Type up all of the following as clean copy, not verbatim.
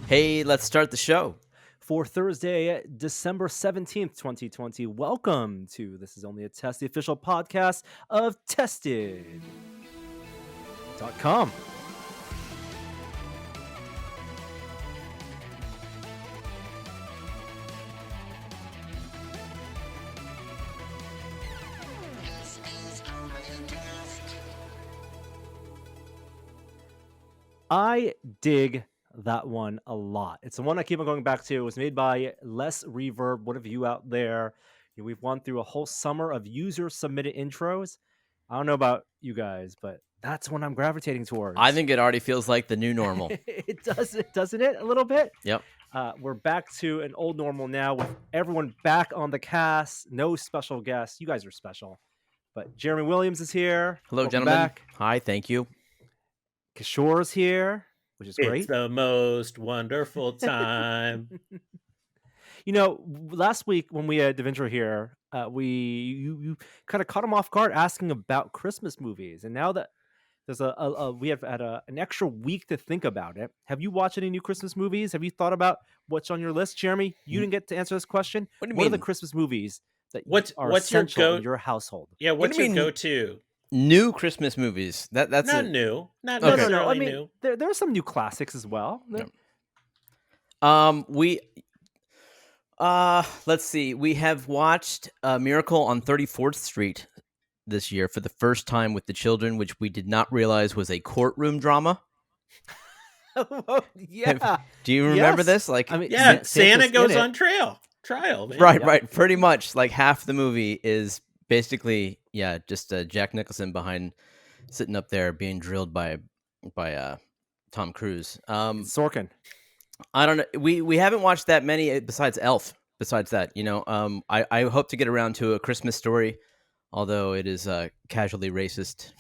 Hey, let's start the show. For Thursday, December 17th, 2020. Welcome to This Is Only a Test, the official podcast of Tested.com. I dig that one a lot. It's the one I keep on going back to. It was made by Less Reverb. What have you out there? We've gone through a whole summer of user submitted intros. I don't know about you guys, but that's what I'm gravitating towards. I think it already feels like the new normal. It does, doesn't it? A little bit. Yep. We're back to an old normal now with everyone back on the cast. No special guests. You guys are special. But Jeremy Williams is here. Hello, Welcome gentlemen. back. Hi, thank you. Kishore's here, which is great. It's the most wonderful time. Last week when we had Devendra here, you kind of caught him off guard asking about Christmas movies, and now that there's we have had an extra week to think about it. Have you watched any new Christmas movies? Have you thought about what's on your list, Jeremy? You didn't get to answer this question. What do you What mean? are the Christmas movies that What's essential your in your household? Yeah, What what's do you your mean? go-to? New Christmas movies. That's Not it. new. Not Okay. necessarily No. I mean, new. there are some new classics as well. We let's see. We have watched Miracle on 34th Street this year for the first time with the children, which we did not realize was a courtroom drama. Yeah. Do you remember Yes. this? Like, Yeah, Santa's Santa in goes it. on trial, man. right, Yep. right. Pretty much like half the movie is basically, just Jack Nicholson behind, sitting up there being drilled by Tom Cruise. Sorkin. I don't know. We haven't watched that many besides Elf. Besides that, I hope to get around to A Christmas Story, although it is casually racist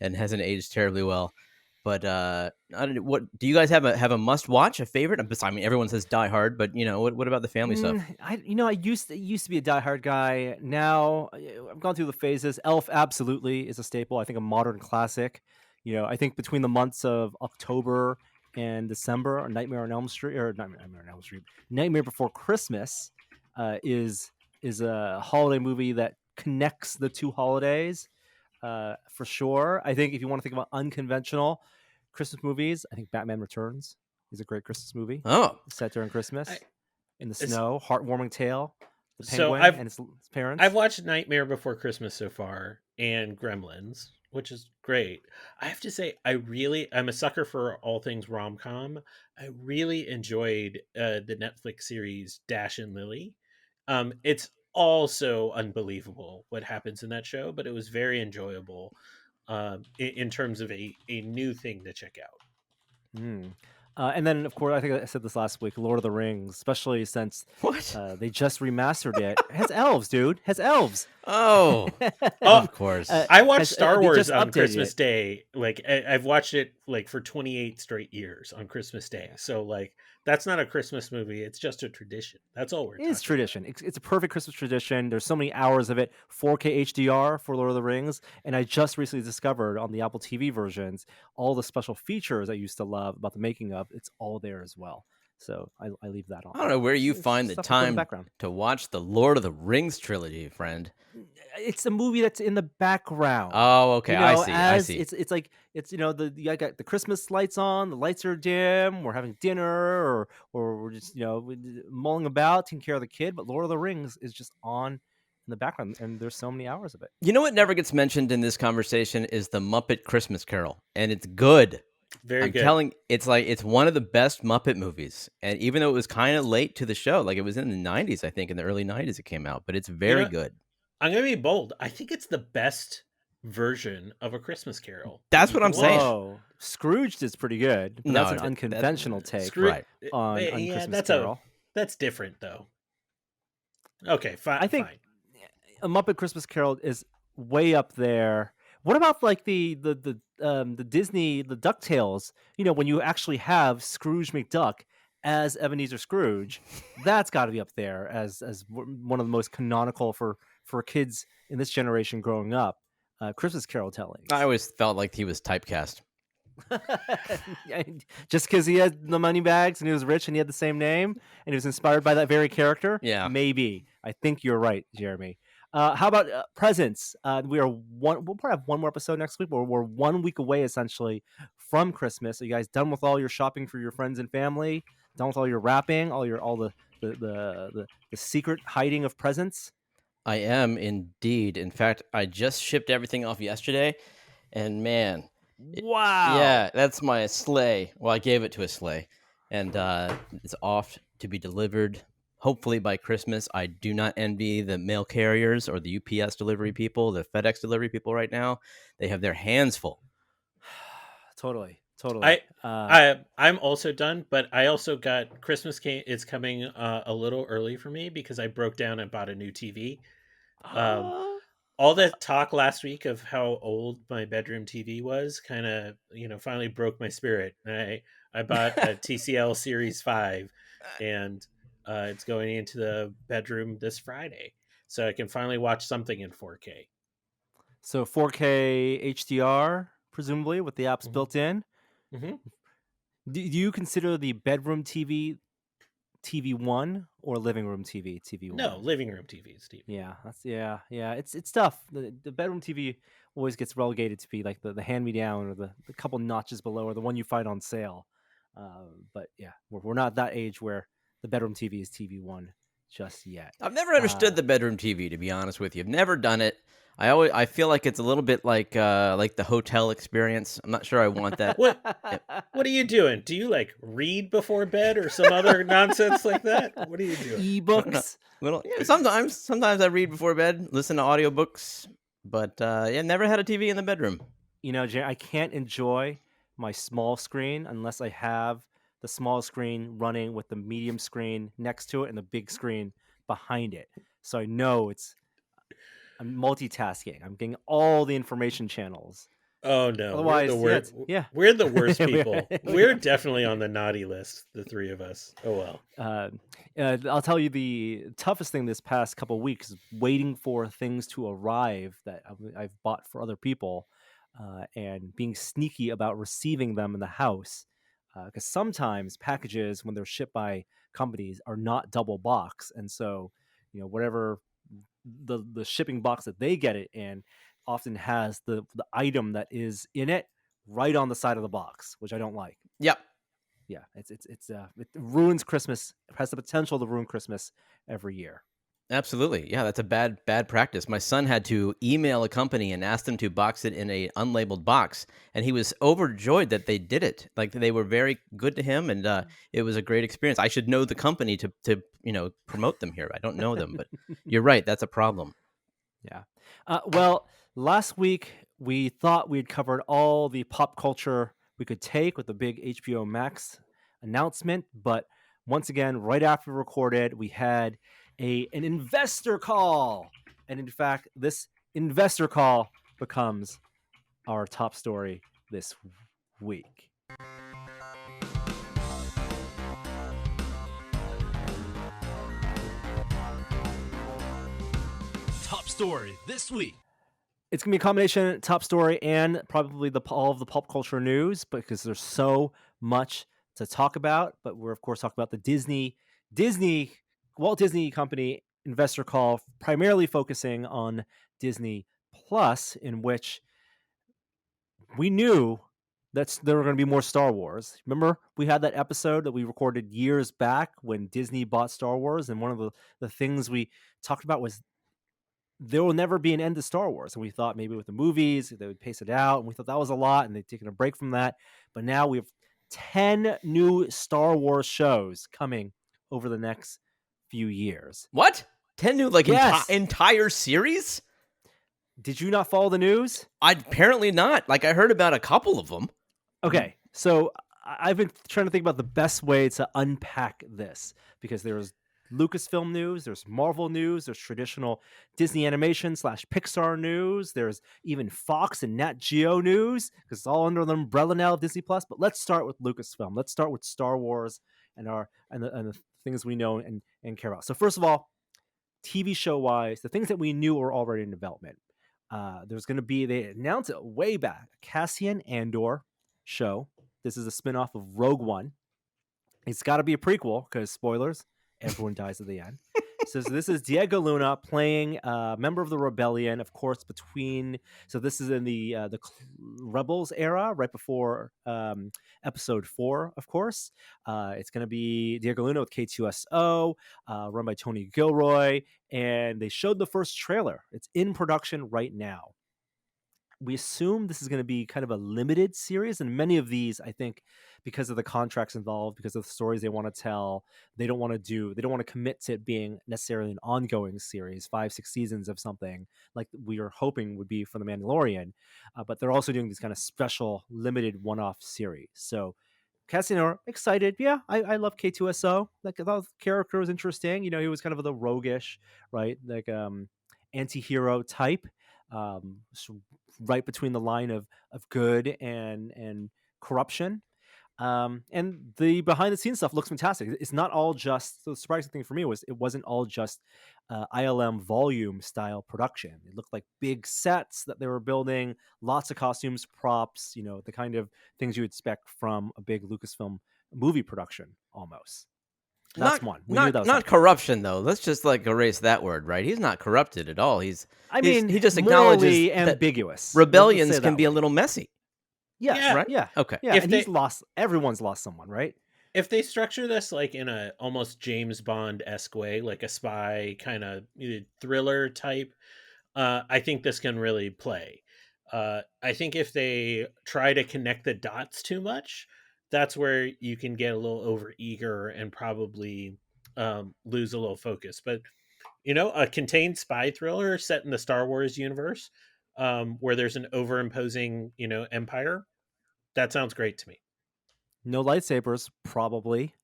and hasn't aged terribly well. But I don't know. What do you guys have a must watch, a favorite? I mean, everyone says Die Hard, but what about the family stuff? I used to be a Die Hard guy. Now I've gone through the phases. Elf absolutely is a staple. I think a modern classic. I think between the months of October and December, Nightmare on Elm Street or Nightmare on Elm Street, Nightmare Before Christmas is a holiday movie that connects the two holidays for sure. I think if you want to think about unconventional Christmas movies, I think Batman Returns is a great Christmas movie. Oh, Set during Christmas in the it's- snow, heartwarming tale. The So penguin and his parents. I've watched Nightmare Before Christmas so far and Gremlins, which is great. I have to say, I'm a sucker for all things rom-com. I really enjoyed the Netflix series Dash and Lily. It's also unbelievable what happens in that show, but it was very enjoyable in terms of a new thing to check out. And then, of course, I think I said this last week, Lord of the Rings, especially since what? they just remastered it. It has elves, dude. It has elves. Oh, of course. I watched Star they Wars just on updated Christmas it. Day. Like I've watched it like for 28 straight years on Christmas Day. So like that's not a Christmas movie. It's just a tradition. That's all we're It is talking tradition. It's a perfect Christmas tradition. There's so many hours of it. 4K HDR for Lord of the Rings. And I just recently discovered on the Apple TV versions all the special features I used to love about the making of. It's all there as well. So I leave that on. I don't know where you It's find the stuff to put in time background. to watch the Lord of the Rings trilogy, friend. It's a movie that's in the background. Oh, okay. I see. I As see. it's like I got the Christmas lights on, the lights are dim, we're having dinner or we're just mulling about, taking care of the kid. But Lord of the Rings is just on in the background, and there's so many hours of it. You know what never gets mentioned in this conversation is the Muppet Christmas Carol, and it's good. Very I'm good. telling, it's one of the best Muppet movies, and even though it was kind of late to the show, like it was in the 90s, I think in the early 90s it came out, but it's very good. I'm gonna be bold. I think it's the best version of A Christmas Carol. That's what I'm saying. Whoa, Scrooged is pretty good. But that's an unconventional take Right. on yeah, Christmas Carol. That's different though. Okay, fine. I think fine. A Muppet Christmas Carol is way up there. What about like the Disney, the DuckTales? When you actually have Scrooge McDuck as Ebenezer Scrooge, that's got to be up there as one of the most canonical for kids in this generation growing up. Christmas Carol telling. I always felt like he was typecast. Just because he had the money bags and he was rich and he had the same name and he was inspired by that very character? Yeah. Maybe. I think you're right, Jeremy. How about presents? We'll probably have one more episode next week, but we're 1 week away essentially from Christmas. Are you guys done with all your shopping for your friends and family? Done with all your wrapping, all the secret hiding of presents? I am indeed. In fact, I just shipped everything off yesterday, and man, Wow. yeah, that's my sleigh. Well, I gave it to a sleigh, and it's off to be delivered. Hopefully by Christmas. I do not envy the mail carriers or the UPS delivery people, the FedEx delivery people right now. They have their hands full. Totally. I'm also done, but I also got Christmas is coming a little early for me because I broke down and bought a new TV. All the talk last week of how old my bedroom TV was kind of, finally broke my spirit. I bought a TCL Series 5 and it's going into the bedroom this Friday. So I can finally watch something in 4K. So 4K HDR, presumably, with the apps built in. Mm-hmm. Do you consider the bedroom TV TV1 or living room TV1? No, living room TV is TV. Yeah, it's tough. The bedroom TV always gets relegated to be like the hand me down or the couple notches below or the one you find on sale. But yeah, we're not that age where the bedroom TV is TV1 just yet. I've never understood the bedroom TV, to be honest with you. I've never done it. I feel like it's a little bit like the hotel experience. I'm not sure I want that. What are you doing? Do you like read before bed or some other nonsense like that? What are you doing? Ebooks. Sometimes I read before bed, listen to audiobooks, but never had a TV in the bedroom. Jay, I can't enjoy my small screen unless I have the small screen running with the medium screen next to it and the big screen behind it. So I know I'm multitasking. I'm getting all the information channels. Oh no! Otherwise, we're the worst people. We're definitely on the naughty list, the three of us. Oh well. I'll tell you the toughest thing this past couple of weeks is waiting for things to arrive that I've bought for other people, and being sneaky about receiving them in the house. Because sometimes packages, when they're shipped by companies, are not double box, and so whatever the shipping box that they get it in often has the item that is in it right on the side of the box, which I don't like. Yep. Yeah, it ruins Christmas. It has the potential to ruin Christmas every year. Absolutely. Yeah, that's a bad practice. My son had to email a company and ask them to box it in a unlabeled box, and he was overjoyed that they did it. Like, they were very good to him, and it was a great experience. I should know the company to promote them here. I don't know them, but you're right. That's a problem. Yeah. Well, last week we thought we'd covered all the pop culture we could take with the big HBO Max announcement, but once again, right after we recorded, we had an investor call. And in fact, this investor call becomes our top story this week. Top story this week. It's going to be a combination top story and probably all of the pop culture news, because there's so much to talk about. But we're, of course, talking about the Walt Disney Company investor call, primarily focusing on Disney Plus, in which we knew that there were going to be more Star Wars. Remember, we had that episode that we recorded years back when Disney bought Star Wars, and one of the things we talked about was there will never be an end to Star Wars. And we thought maybe with the movies, they would pace it out, and we thought that was a lot, and they'd taken a break from that. But now we have 10 new Star Wars shows coming over the next few years. What? 10 new, entire series? Did you not follow the news? Apparently not. Like, I heard about a couple of them. Okay, so I've been trying to think about the best way to unpack this, because there's Lucasfilm news, there's Marvel news, there's traditional Disney animation / Pixar news, there's even Fox and Nat Geo news, because it's all under the umbrella now of Disney Plus. But let's start with Lucasfilm. Let's start with Star Wars and the things we know and care about. So first of all, TV show wise, the things that we knew were already in development. There's going to be, they announced it way back, Cassian Andor show. This is a spinoff of Rogue One. It's got to be a prequel because spoilers, everyone dies at the end. So this is Diego Luna playing a member of the rebellion, of course, between. So this is in the Rebels era, right before Episode 4, of course. It's going to be Diego Luna with K2SO, run by Tony Gilroy, and they showed the first trailer. It's in production right now. We assume this is going to be kind of a limited series, and many of these, I think, because of the contracts involved, because of the stories they want to tell, they don't want to commit to it being necessarily an ongoing series, 5-6 seasons of something like we are hoping would be for The Mandalorian. But they're also doing these kind of special, limited one-off series. So, Cassiano, excited. Yeah, I love K2SO. Like, I thought the character was interesting. He was kind of the roguish, right? Like anti-hero type. So right between the line of good and corruption. And the behind the scenes stuff looks fantastic. It's not all just, the surprising thing for me was it wasn't all just ILM volume style production. It looked like big sets that they were building, lots of costumes, props, the kind of things you expect from a big Lucasfilm movie production almost. That's one. We knew that was not happening. corruption though. Let's just erase that word, right? He's not corrupted at all. He just acknowledges morally that ambiguous. rebellions Let's say can that be a way. little messy. Yes, Yeah. Right? Yeah. Okay. Yeah, If and everyone's lost someone, right? If they structure this like in a almost James Bond-esque way, like a spy kind of thriller type, I think this can really play. I think if they try to connect the dots too much, that's where you can get a little overeager and probably lose a little focus. But a contained spy thriller set in the Star Wars universe, where there's an overimposing empire, that sounds great to me. No lightsabers, probably.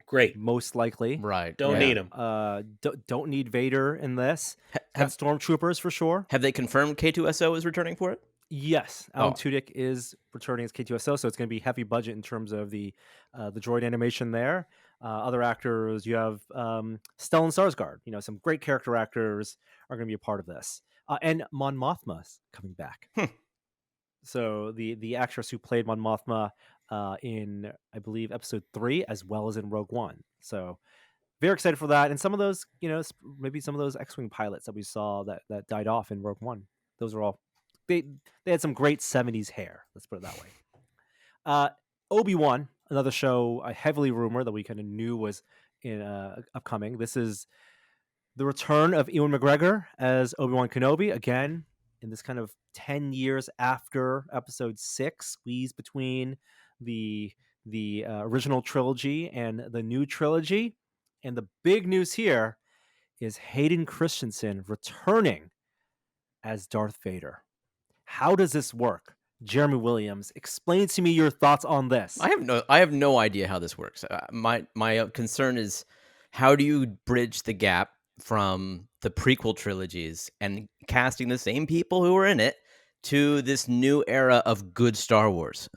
Great. Most likely. Right. Don't yeah. need them. Don't need Vader in this. Have Stormtroopers for sure. they confirmed K2SO is returning for it? Yes, Alan Oh. Tudyk is returning as K2SO, so it's going to be heavy budget in terms of the droid animation there. Other actors, you have Stellan Skarsgård. Some great character actors are going to be a part of this, and Mon Mothma's coming back. So the actress who played Mon Mothma in, I believe, Episode 3, as well as in Rogue One. So very excited for that. And some of those, maybe some of those X-Wing pilots that we saw that died off in Rogue One. Those are all, they had some great 70s hair. Let's put it that way. Obi-Wan, another show, heavily rumored that we kind of knew was in upcoming. This is the return of Ewan McGregor as Obi-Wan Kenobi, again, in this kind of 10 years after Episode 6, squeezed between the original trilogy and the new trilogy. And the big news here is Hayden Christensen returning as Darth Vader. How does this work? Jeremy Williams, explain to me your thoughts on this. I have no idea how this works. My concern is, how do you bridge the gap from the prequel trilogies and casting the same people who were in it to this new era of good Star Wars?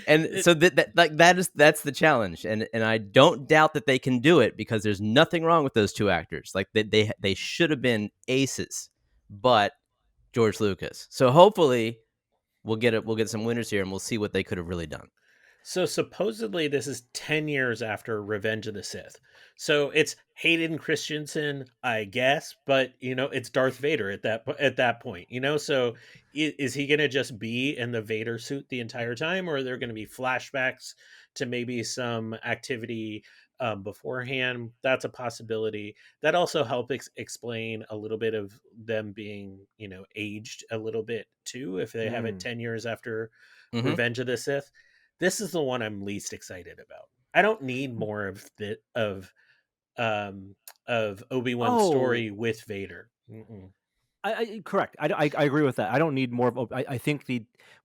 And so that's the challenge, and I don't doubt that they can do it, because there's nothing wrong with those two actors. Like they should have been aces, but George Lucas. So hopefully we'll get some winners here, and we'll see what they could have really done. So supposedly this is 10 years after Revenge of the Sith. So it's Hayden Christensen, I guess, but it's Darth Vader at that point. So is he going to just be in the Vader suit the entire time, or are there going to be flashbacks to maybe some activity beforehand? That's a possibility. That also helps explain a little bit of them being, aged a little bit too, if they have it 10 years after Revenge of the Sith. This is the one I'm least excited about. I don't need more of Obi-Wan's story with Vader. Correct. I agree with that. I don't need more of. I think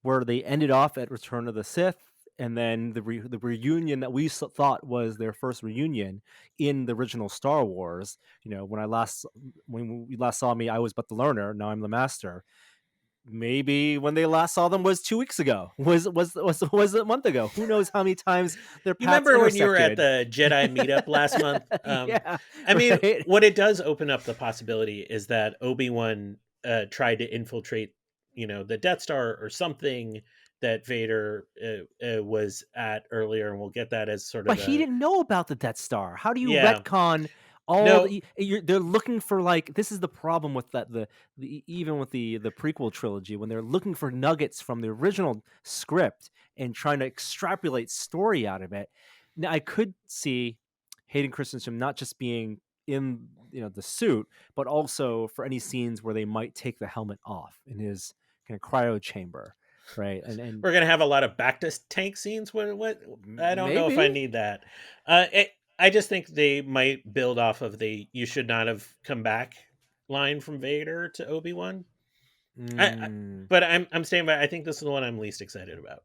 where they ended off at Return of the Sith, and then the reunion that we thought was their first reunion in the original Star Wars. When we last saw me, I was but the learner. Now I'm the master. Maybe when they last saw them was 2 weeks ago. Was a month ago? Who knows how many times their paths You remember when you were at intersected? the Jedi meetup last month? Yeah, I mean, right? what it does open up the possibility is that Obi-Wan tried to infiltrate, the Death Star or something that Vader was at earlier, and we'll get that as sort But of he a didn't know about the Death Star. How do you yeah. retcon all No, the? They're looking for like this is the problem with that even with the prequel trilogy when they're looking for nuggets from the original script and trying to extrapolate story out of it. Now I could see Hayden Christensen not just being in the suit, but also for any scenes where they might take the helmet off in his kind of cryo chamber, right? And we're gonna have a lot of Bacta tank scenes. What? I don't know if I maybe. need that. I just think they might build off of the "you should not have come back" line from Vader to Obi-Wan. Mm. But I'm staying by. I think this is the one I'm least excited about.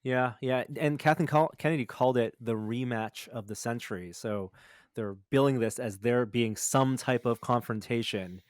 Yeah, yeah, and Kennedy called it the rematch of the century. So they're billing this as there being some type of confrontation.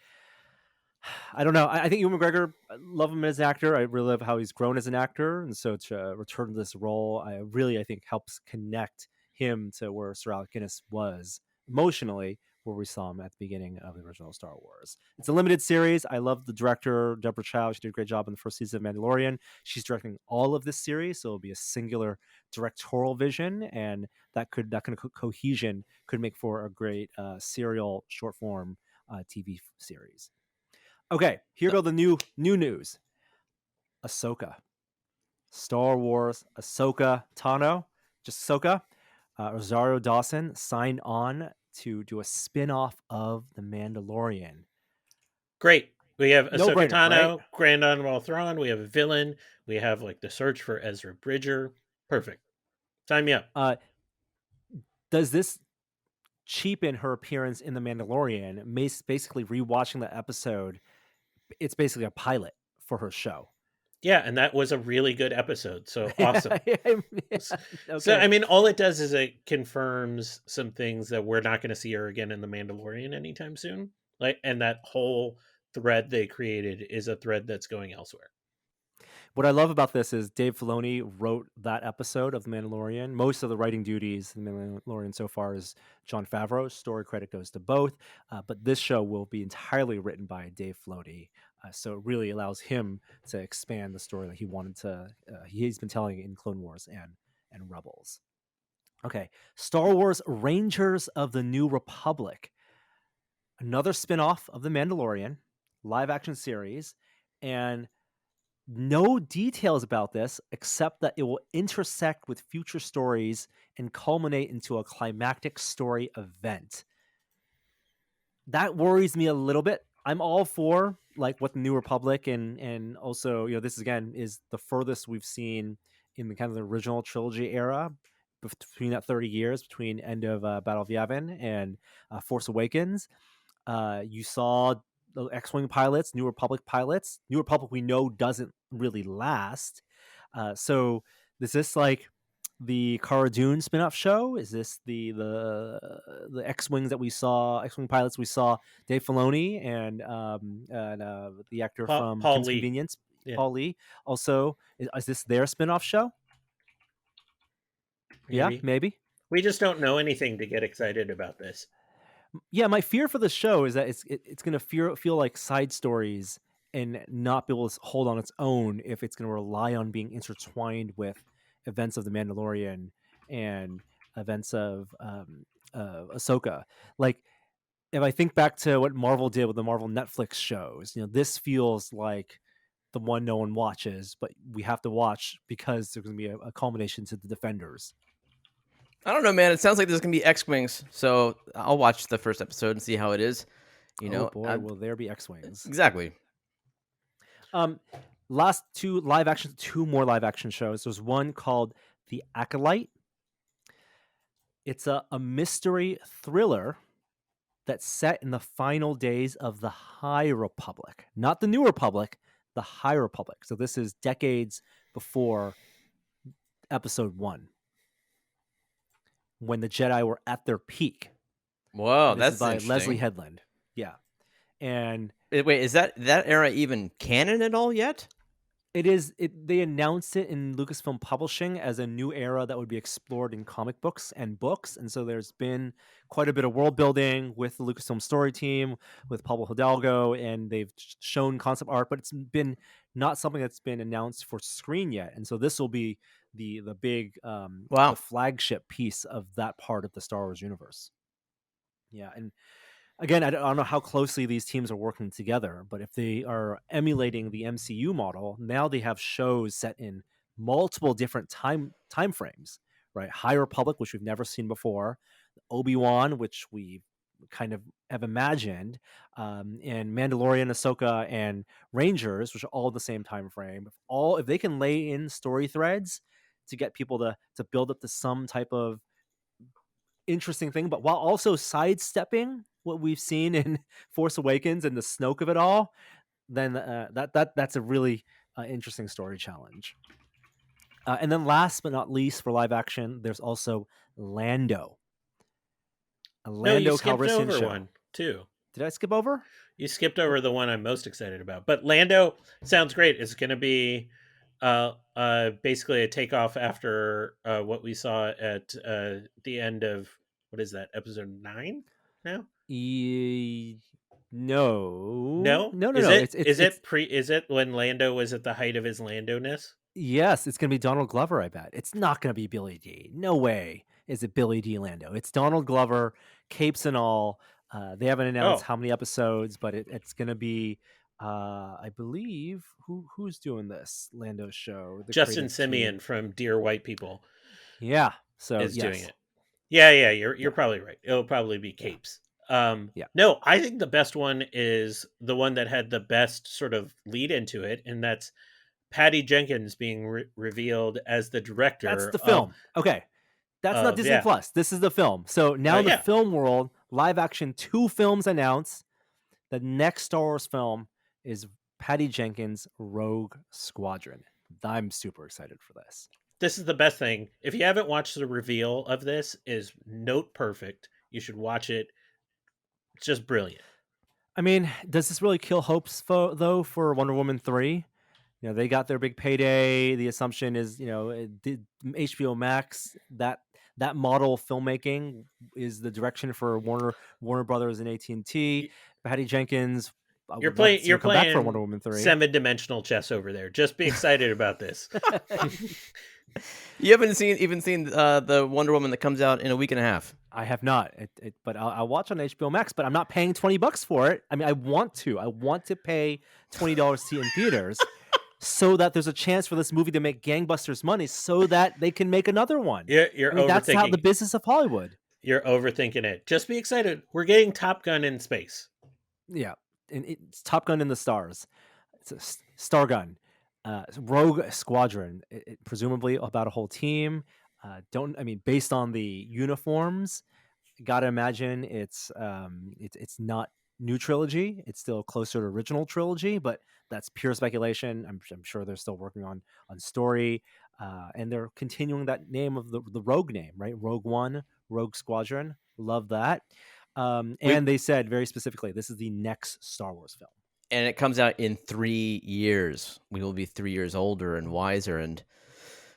I don't know. I think Ewan McGregor, I love him as an actor. I really love how he's grown as an actor, and so to return to this role, I think helps connect him to where Sir Alec Guinness was emotionally, where we saw him at the beginning of the original Star Wars. It's a limited series. I love the director Deborah Chow. She did a great job in the first season of Mandalorian. She's directing all of this series, so it'll be a singular directorial vision, and that kind of cohesion could make for a great serial short form TV series. Okay, here So, go the new news. Ahsoka. Star Wars Ahsoka Tano. Just Ahsoka. Rosario Dawson signed on to do a spin-off of The Mandalorian. Great. We have No Ahsoka brainer, right? Tano, Grand Admiral Thrawn. We have a villain. We have like the search for Ezra Bridger. Perfect. Sign me up. Does this cheapen her appearance in The Mandalorian? Basically, rewatching the episode, it's basically a pilot for her show. Yeah, and that was a really good episode. So awesome. So Okay. I mean, all it does is it confirms some things that we're not going to see her again in the Mandalorian anytime soon. Like, and that whole thread they created is a thread that's going elsewhere. What I love about this is Dave Filoni wrote that episode of The Mandalorian. Most of the writing duties in The Mandalorian so far is Jon Favreau. Story credit goes to both, but this show will be entirely written by Dave Filoni. So it really allows him to expand the story that he wanted to. He's been telling in Clone Wars and Rebels. Okay, Star Wars Rangers of the New Republic, another spin-off of The Mandalorian live action series, and no details about this except that it will intersect with future stories and culminate into a climactic story event. That worries me a little bit. I'm all for like what the New Republic and also this again is the furthest we've seen in the kind of the original trilogy era between that 30 years between end of Battle of Yavin and Force Awakens. You saw the X-wing pilots, New Republic pilots. New Republic we know doesn't really last. So is this like the Cara Dune spin-off show? Is this the X-wings that we saw, X-wing pilots we saw Dave Filoni and the actor from Paul Kim's Lee. Convenience, Yeah. Paul Lee. Also, is this their spin-off show? Maybe. Yeah, maybe. We just don't know anything to get excited about this. Yeah, my fear for the show is that it's going to feel like side stories and not be able to hold on its own if it's going to rely on being intertwined with events of the Mandalorian and events of Ahsoka. Like if I think back to what Marvel did with the Marvel Netflix shows, this feels like the one no one watches, but we have to watch because there's going to be a culmination to the Defenders. I don't know, man. It sounds like there's gonna be X-wings, so I'll watch the first episode and see how it is. Oh boy, will there be X-wings? Exactly. Last two more live action shows. There's one called The Acolyte. It's a mystery thriller that's set in the final days of the High Republic, not the New Republic, the High Republic. So this is decades before Episode 1, when the Jedi were at their peak. Whoa, This is that's by interesting. Leslie Headland. Yeah. And wait, is that era even canon at all yet? It is. They announced it in Lucasfilm Publishing as a new era that would be explored in comic books and books, and so there's been quite a bit of world building with the Lucasfilm story team, with Pablo Hidalgo, and they've shown concept art, but it's been not something that's been announced for screen yet. And so this will be the big the Wow. flagship piece of that part of the Star Wars universe. Yeah, and again, I don't know how closely these teams are working together, but if they are emulating the MCU model, now they have shows set in multiple different time frames, right? High Republic, which we've never seen before, Obi-Wan, which we kind of have imagined, and Mandalorian, Ahsoka, and Rangers, which are all the same time frame. If they can lay in story threads to get people to build up to some type of interesting thing, but while also sidestepping what we've seen in Force Awakens and the Snoke of it all, then that's a really interesting story challenge. And then last but not least for live action, there's also Lando, a No, you Lando skipped Calrissian over show. one too. Did I skip over? You skipped over the one I'm most excited about. But Lando sounds great. It's going to be basically a takeoff after what we saw at the end of, what is that, episode 9 now? No. Is No. it is it when Lando was at the height of his Lando-ness? Yes, it's gonna be Donald Glover. I bet it's not gonna be Billy D. No way is it Billy D. Lando. It's Donald Glover, capes and all. They haven't announced Oh, how many episodes, but it's gonna be. I believe who's doing this Lando show? The Justin creative Simeon team. from Dear White People Yeah. So is doing yes. it. Yeah, you're Yeah. probably right. It'll probably be Yeah. Capes. Yeah. No, I think the best one is the one that had the best sort of lead into it, and that's Patty Jenkins being revealed as the That's director the film. Okay. That's not Disney yeah, Plus. This is the film. So now in the yeah. film world, live action, 2 films announced. The next Star Wars film is Patty Jenkins' Rogue Squadron. I'm super excited for this. This is the best thing. If you haven't watched the reveal of this, is note perfect. You should watch it. It's just brilliant. I mean, does this really kill hopes though for Wonder Woman 3? You know, they got their big payday. The assumption is, HBO Max, that model of filmmaking is the direction for Warner Brothers and AT&T. Patty Jenkins, I You're would love to see her come back for playing Wonder Woman 3. 7-dimensional chess over there. Just be excited about this. You haven't even seen the Wonder Woman that comes out in a week and a half. I have not, but I'll watch on HBO Max. But I'm not paying $20 for it. I mean, I want to pay $20 to see it in theaters, so that there's a chance for this movie to make gangbusters money, so that they can make another one. You're overthinking. That's how the business of Hollywood. You're overthinking it. Just be excited. We're getting Top Gun in space. Yeah, and it's Top Gun in the stars. It's a Star Gun, Rogue Squadron. Presumably about a whole team. Based on the uniforms, gotta imagine it's not new trilogy. It's still closer to original trilogy, but that's pure speculation. I'm sure they're still working on story, and they're continuing that name of the Rogue name, right? Rogue One, Rogue Squadron. Love that. And they said very specifically, this is the next Star Wars film. And it comes out in 3 years. We will be 3 years older and wiser, and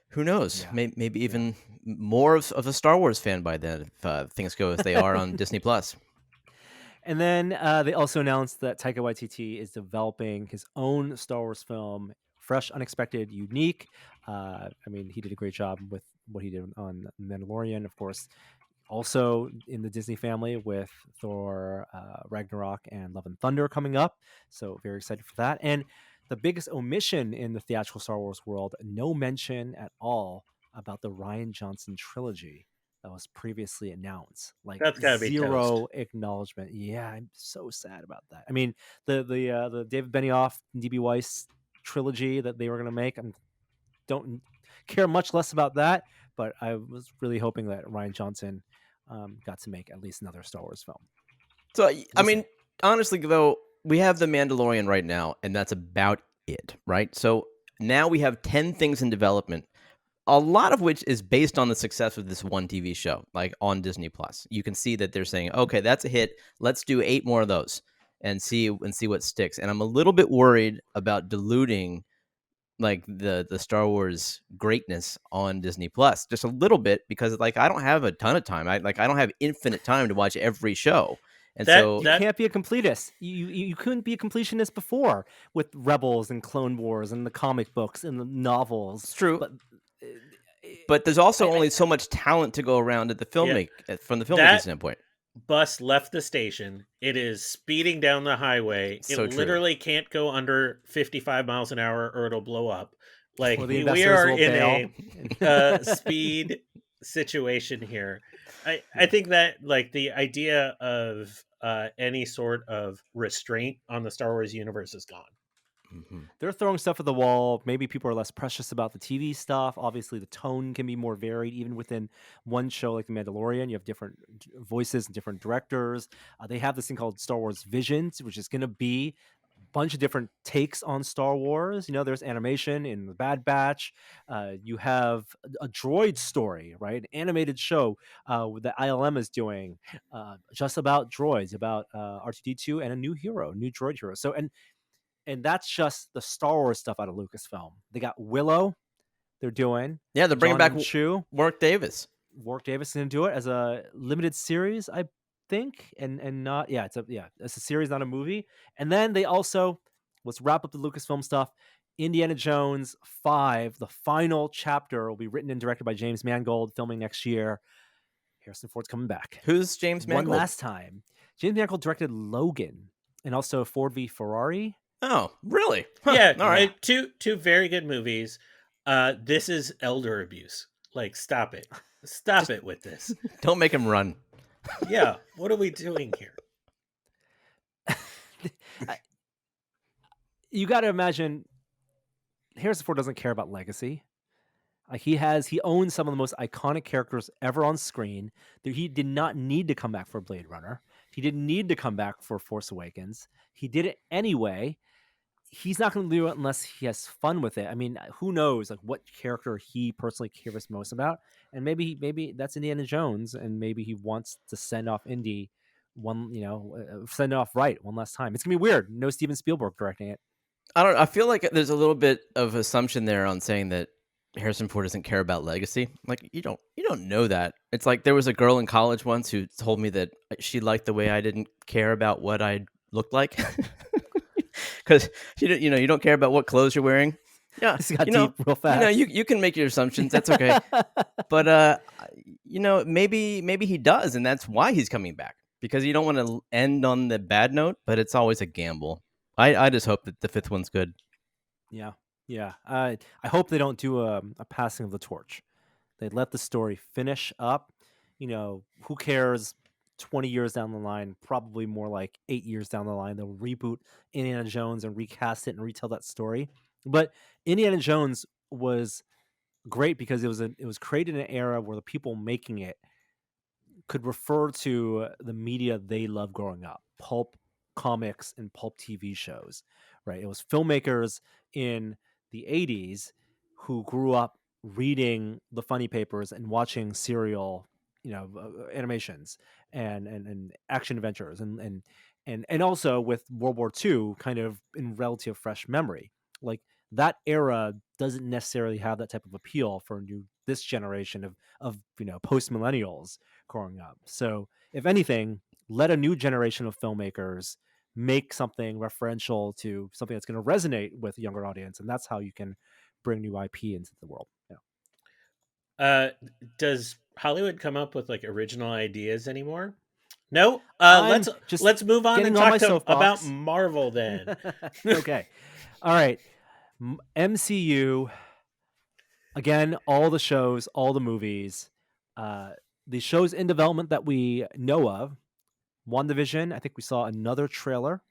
who knows? Yeah. Maybe even more of a Star Wars fan by then, if things go as they are on Disney Plus. And then they also announced that Taika Waititi is developing his own Star Wars film, fresh, unexpected, unique. He did a great job with what he did on Mandalorian, of course. Also in the Disney family with Thor, Ragnarok, and Love and Thunder coming up. So very excited for that. And the biggest omission in the theatrical Star Wars world, no mention at all about the Rian Johnson trilogy that was previously announced. Like, That's gotta be zero toast. acknowledgement. Yeah, I'm so sad about that. I mean, the David Benioff, DB Weiss trilogy that they were going to make, I don't care much less about that. But I was really hoping that Rian Johnson got to make at least another Star Wars film. So, I mean, honestly, though, we have The Mandalorian right now, and that's about it, right? So now we have 10 things in development, a lot of which is based on the success of this one TV show, like on Disney Plus. You can see that they're saying, okay, that's a hit. Let's do 8 more of those and see what sticks. And I'm a little bit worried about diluting like the Star Wars greatness on Disney Plus just a little bit, because like I don't have a ton of time. I don't have infinite time to watch every show. And so You can't be a completist. You couldn't be a completionist before with Rebels and Clone Wars and the comic books and the novels. it's true. uh, But there's also only so much talent to go around at the from the filmmaking standpoint. Bus left the station. It is speeding down the highway. So it literally can't go under 55 miles an hour or it'll blow up. Like Or the we investors are will in bail. a speed situation here. I think that like the idea of any sort of restraint on the Star Wars universe is gone. They're throwing stuff at the wall. Maybe people are less precious about the TV stuff. Obviously, the tone can be more varied, even within one show like The Mandalorian. You have different voices and different directors. They have this thing called Star Wars Visions, which is going to be a bunch of different takes on Star Wars. You know, there's animation in The Bad Batch. You have a droid story, right? An animated show that ILM is doing just about droids, about R2D2 and a new hero, a new droid hero. So, and that's just the Star Wars stuff out of Lucasfilm. They got Willow. They're doing. Yeah, they're bringing back Warwick Davis. Warwick Davis is going to do it as a limited series, I think, and not it's a series, not a movie. And then they also, let's wrap up the Lucasfilm stuff. Indiana Jones 5, the final chapter, will be written and directed by James Mangold, filming next year. Harrison Ford's coming back. Who's James Mangold? One last time. James Mangold directed Logan and also Ford v Ferrari. Oh, really? Huh. Yeah. All right. Two very good movies. This is elder abuse. Like, stop it. Stop it with this. Don't make him run. Yeah. What are we doing here? You got to imagine Harrison Ford doesn't care about legacy. Like he owns some of the most iconic characters ever on screen. He did not need to come back for Blade Runner. He didn't need to come back for Force Awakens. He did it anyway. He's not going to do it unless he has fun with it. I mean, who knows like what character he personally cares most about? And maybe that's Indiana Jones, and maybe he wants to send off Indy send it off right one last time. It's gonna be weird. No Steven Spielberg directing it. I feel like there's a little bit of assumption there on saying that Harrison Ford doesn't care about legacy. Like you don't know that. It's like there was a girl in college once who told me that she liked the way I didn't care about what I looked like. Because you don't care about what clothes you're wearing. Yeah, this got deep real fast. You can make your assumptions. That's okay. But maybe he does, and that's why he's coming back, because you don't want to end on the bad note. But it's always a gamble. I just hope that the fifth one's good. Yeah. I hope they don't do a passing of the torch. They let the story finish up. Who cares? 20 years down the line, probably more like 8 years down the line, they'll reboot Indiana Jones and recast it and retell that story. But Indiana Jones was great because it was created in an era where the people making it could refer to the media they loved growing up, pulp comics and pulp TV shows, right? It was filmmakers in the 80s who grew up reading the funny papers and watching serial animations and action adventures and also with World War II kind of in relative fresh memory. Like that era doesn't necessarily have that type of appeal for this generation of post millennials growing up. So if anything, let a new generation of filmmakers make something referential to something that's going to resonate with a younger audience, and that's how you can bring new IP into the world. Does Hollywood come up with like original ideas anymore? No. Let's move on and talk about Marvel then. Okay. All right. MCU. Again, all the shows, all the movies, the shows in development that we know of. WandaVision. I think we saw another trailer.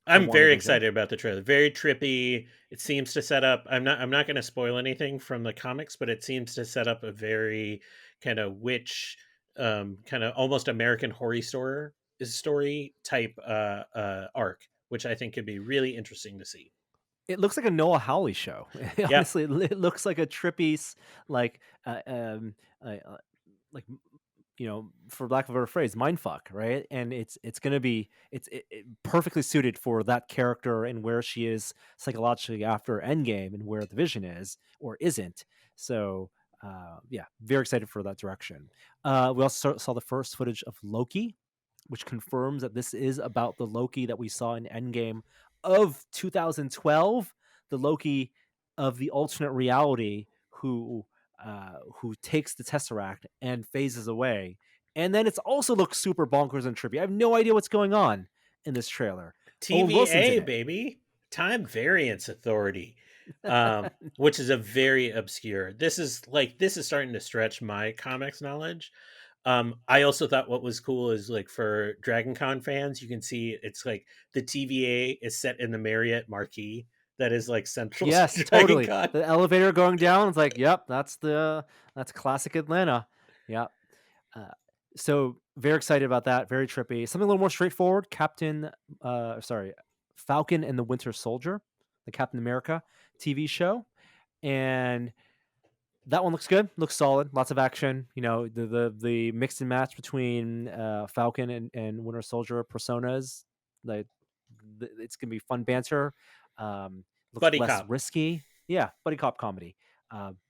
I'm very excited about the trailer. Very trippy. It seems to set up. I'm not going to spoil anything from the comics, but it seems to set up a very kind of witch, kind of almost American Horror Story type arc, which I think could be really interesting to see. It looks like a Noah Hawley show. Honestly, it looks like a trippy, like for lack of a better phrase, mindfuck, right? And it's going to be perfectly suited for that character and where she is psychologically after Endgame and where the Vision is or isn't. So yeah, very excited for that direction. We also saw the first footage of Loki, which confirms that this is about the Loki that we saw in Endgame of 2012, the Loki of the alternate reality who takes the Tesseract and phases away. And then it also looks super bonkers and trippy. I have no idea what's going on in this trailer. Owen Wilson's in TVA, it. baby. Time Variance Authority. Which is a very obscure. This is starting to stretch my comics knowledge. I also thought what was cool is like for Dragon Con fans, you can see it's like the TVA is set in the Marriott Marquis that is like central Yes, to Dragon totally. Con. The elevator going down. It's like, yep, that's classic Atlanta. Yep. Uh, so very excited about that. Very trippy. Something a little more straightforward. Falcon and the Winter Soldier, the Captain America TV show, and that one looks good. Looks solid. Lots of action. The mix and match between Falcon and Winter Soldier personas. Like it's gonna be fun banter. Looks Buddy less cop. risky. Yeah, buddy cop comedy.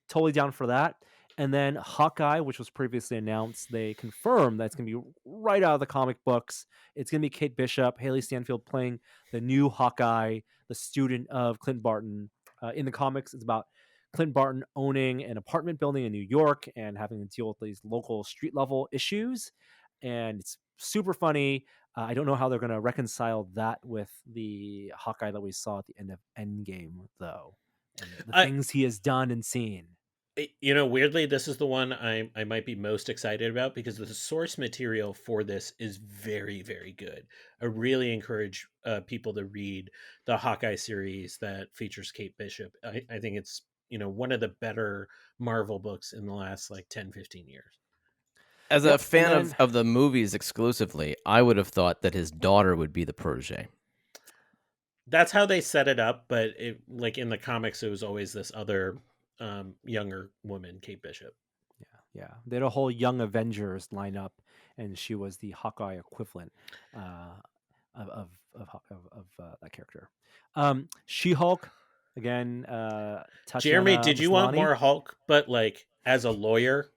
Totally down for that. And then Hawkeye, which was previously announced, they confirmed that it's going to be right out of the comic books. It's going to be Kate Bishop, Haley Stanfield playing the new Hawkeye, the student of Clint Barton. In the comics, it's about Clint Barton owning an apartment building in New York and having to deal with these local street level issues. And it's super funny. I don't know how they're going to reconcile that with the Hawkeye that we saw at the end of Endgame, though, and the things he has done and seen. Weirdly, this is the one I might be most excited about because the source material for this is very, very good. I really encourage people to read the Hawkeye series that features Kate Bishop. I think it's one of the better Marvel books in the last like 10-15 years. As a fan of the movies exclusively, I would have thought that his daughter would be the protege. That's how they set it up, but like in the comics, it was always this other younger woman, Kate Bishop. Yeah. They had a whole Young Avengers lineup, and she was the Hawkeye equivalent of that character. She-Hulk, again. Jeremy, did you want Maslany. more Hulk, but like as a lawyer?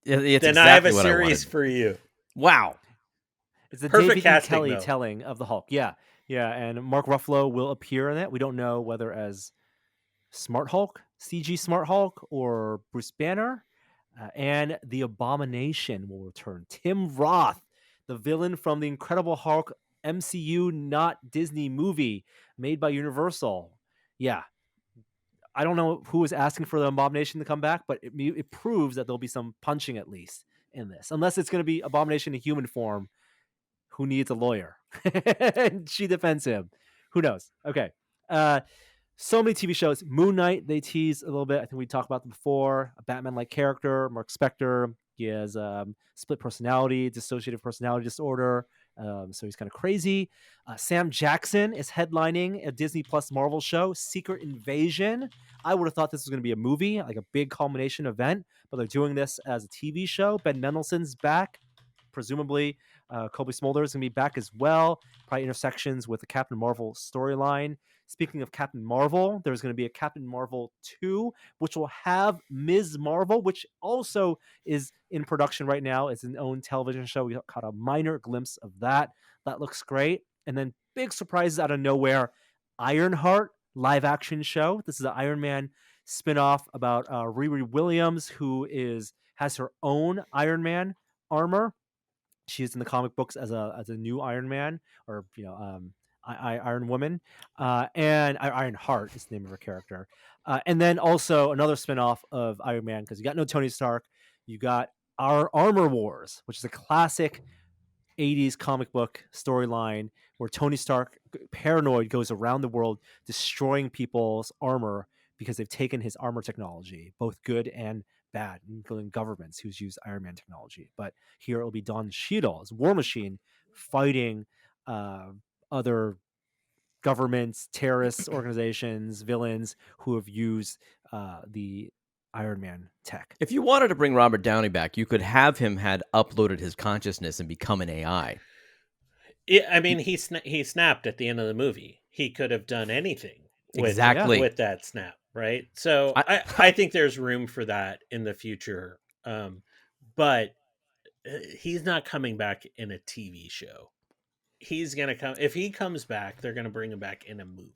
It's then exactly I have a what series I for you. Wow. It's the Perfect David casting, E. Kelly though. telling of the Hulk. Yeah. And Mark Ruffalo will appear in it. We don't know whether as Smart Hulk, CG Smart Hulk, or Bruce Banner. And the Abomination will return. Tim Roth, the villain from the Incredible Hulk MCU, not Disney movie made by Universal. Yeah. I don't know who is asking for the Abomination to come back, but it proves that there'll be some punching at least in this. Unless it's going to be Abomination in human form, who needs a lawyer? And she defends him. Who knows? Okay. So many TV shows. Moon Knight, they tease a little bit. I think we talked about them before. A Batman-like character, Mark Spector. He has split personality, dissociative personality disorder. So he's kind of crazy. Sam Jackson is headlining a Disney Plus Marvel show, Secret Invasion. I would have thought this was going to be a movie, like a big culmination event, but they're doing this as a TV show. Ben Mendelsohn's back. Presumably, Kobe Smolder is going to be back as well. Probably intersections with the Captain Marvel storyline. Speaking of Captain Marvel, there's going to be a Captain Marvel 2, which will have Ms. Marvel, which also is in production right now. It's an own television show. We caught a minor glimpse of that. That looks great. And then big surprises out of nowhere. Ironheart live action show. This is an Iron Man spinoff about Riri Williams, who has her own Iron Man armor. She's in the comic books as a new Iron Man, or Iron Woman, and Iron Heart is the name of her character. And then also another spinoff of Iron Man, because you got no Tony Stark, you got our Armor Wars, which is a classic 80s comic book storyline where Tony Stark, paranoid, goes around the world destroying people's armor because they've taken his armor technology, both good and bad, including governments who's used Iron Man technology. But here it will be Don Cheadle as War Machine fighting other governments, terrorist organizations, villains who have used the Iron Man tech. If you wanted to bring Robert Downey back, you could have him had uploaded his consciousness and become an AI. Yeah, I mean, he snapped at the end of the movie. He could have done anything Exactly. with that snap, right? So I, I think there's room for that in the future. But he's not coming back in a TV show. He's gonna come if he comes back. They're gonna bring him back in a movie.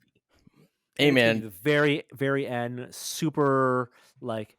hey, And it's gonna be man. the very, very end, super like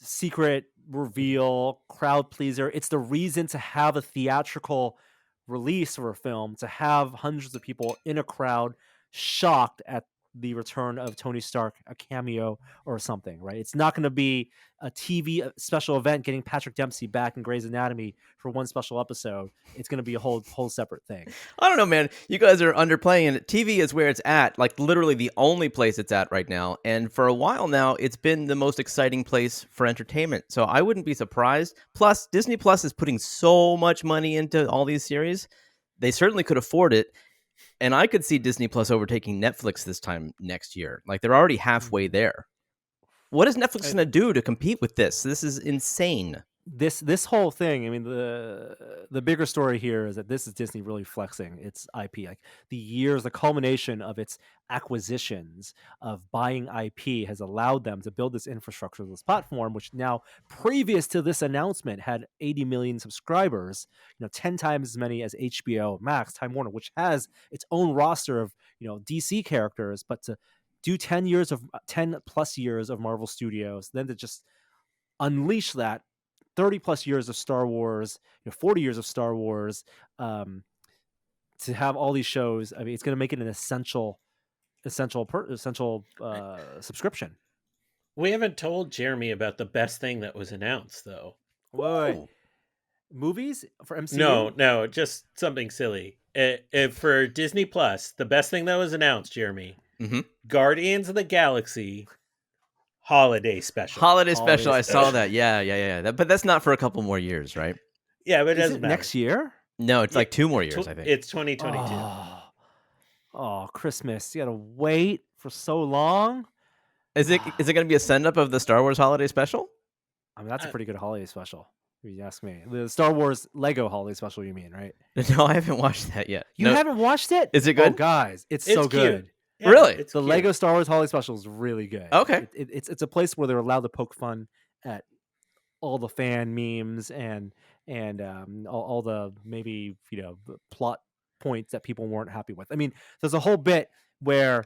secret reveal, crowd pleaser. It's the reason to have a theatrical release of a film, to have hundreds of people in a crowd shocked at the return of Tony Stark, a cameo or something, right? It's not going to be a TV special event getting Patrick Dempsey back in Grey's Anatomy for one special episode. It's going to be a whole separate thing. I don't know, man. You guys are underplaying it. TV is where it's at, like literally the only place it's at right now. And for a while now, it's been the most exciting place for entertainment. So I wouldn't be surprised. Plus, Disney Plus is putting so much money into all these series. They certainly could afford it. And I could see Disney Plus overtaking Netflix this time next year. Like they're already halfway there. What is Netflix going to do to compete with this? This is insane. This whole thing, I mean, the bigger story here is that this is Disney really flexing its IP. Like the culmination of its acquisitions of buying IP has allowed them to build this infrastructure, this platform, which now, previous to this announcement, had 80 million subscribers, 10 times as many as HBO Max, Time Warner, which has its own roster of, DC characters, but to do 10 plus years of Marvel Studios, then to just unleash that 30 plus years of Star Wars, 40 years of Star Wars, to have all these shows. I mean, it's going to make it an essential subscription. We haven't told Jeremy about the best thing that was announced, though. Wait. Movies for No, MCU? no, just something silly. For Disney Plus, the best thing that was announced, Jeremy, Guardians of the Galaxy Holiday Special. Holiday special. I saw that. Yeah. But that's not for a couple more years, right? Yeah, but it Is doesn't it matter. next year? No, it's like 2 more years, I think. It's 2022. Oh, Christmas. You got to wait for so long. Is it going to be a send up of the Star Wars holiday special? I mean, that's a pretty good holiday special, if you ask me. The Star Wars Lego holiday special, you mean, right? No, I haven't watched that yet. You haven't watched it? Is it good? Oh, guys, it's so cute. good. Yeah, really? It's the cute. Lego Star Wars holiday special is really good. Okay. It's a place where they're allowed to poke fun at all the fan memes and all the maybe plot points that people weren't happy with. I mean, there's a whole bit where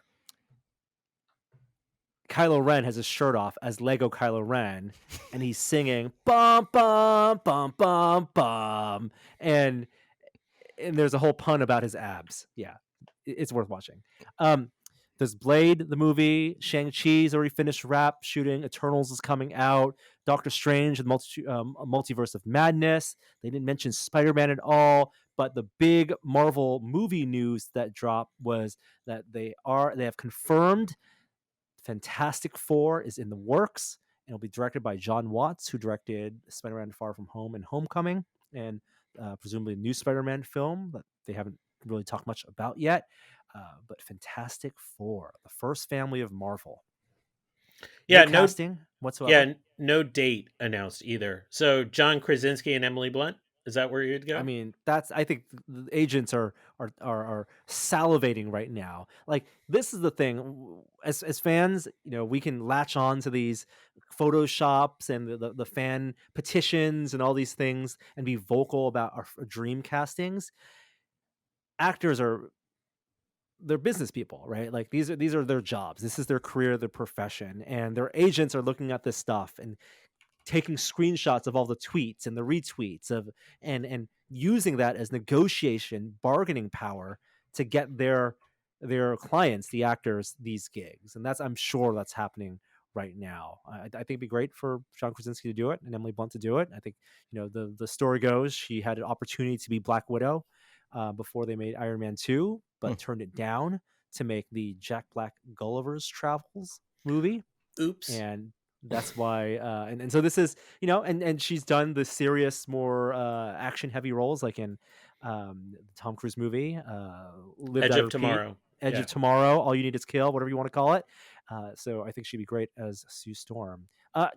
Kylo Ren has his shirt off as Lego Kylo Ren, and he's singing bum bum bum bum bum, and there's a whole pun about his abs. Yeah, it's worth watching. There's Blade, the movie. Shang-Chi's already finished wrap shooting. Eternals is coming out. Doctor Strange and Multiverse of Madness. They didn't mention Spider-Man at all. But the big Marvel movie news that dropped was that they have confirmed Fantastic Four is in the works and will be directed by John Watts, who directed Spider-Man Far From Home and Homecoming, and presumably a new Spider-Man film that they haven't really talked much about yet. But Fantastic Four, the first family of Marvel. Yeah, no casting whatsoever. Yeah, no date announced either. So John Krasinski and Emily Blunt, is that where you'd go? I mean, I think the agents are salivating right now. Like, this is the thing. As fans, we can latch on to these photoshops and the fan petitions and all these things and be vocal about our dream castings. Actors they're business people, right? Like these are their jobs. This is their career, their profession, and their agents are looking at this stuff and taking screenshots of all the tweets and the retweets of and using that as negotiation, bargaining power to get their clients, the actors, these gigs. And I'm sure that's happening right now. I think it'd be great for John Krasinski to do it and Emily Blunt to do it. I think, the story goes she had an opportunity to be Black Widow before they made Iron Man 2, but turned it down to make the Jack Black Gulliver's Travels movie. Oops. And that's why and so this is, and she's done the serious, more action heavy roles, like in the Tom Cruise movie, Edge of Tomorrow. Edge of Tomorrow, All You Need Is Kill, whatever you want to call it. So I think she'd be great as Sue Storm.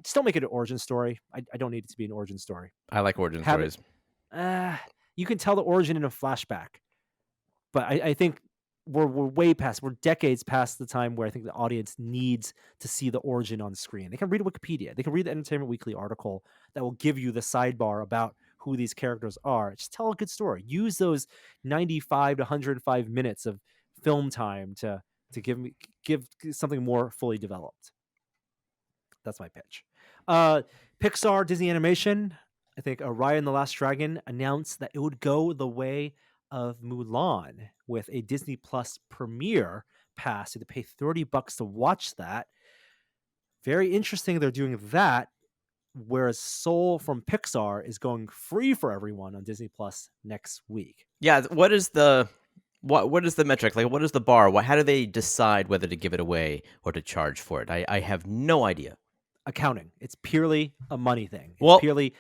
Just don't make it an origin story. I don't need it to be an origin story. I like origin Have stories. You can tell the origin in a flashback, but I think we're way past. We're decades past the time where I think the audience needs to see the origin on screen. They can read Wikipedia. They can read the Entertainment Weekly article that will give you the sidebar about who these characters are. Just tell a good story. Use those 95 to 105 minutes of film time to give something more fully developed. That's my pitch. Pixar, Disney Animation. I think Raya and the Last Dragon announced that it would go the way of Mulan with a Disney Plus premiere pass. You have to pay $30 to watch that. Very interesting. They're doing that, whereas Soul from Pixar is going free for everyone on Disney Plus next week. Yeah, what is the metric? Like, what is the bar? How do they decide whether to give it away or to charge for it? I have no idea. Accounting. It's purely a money thing. It's Well, purely.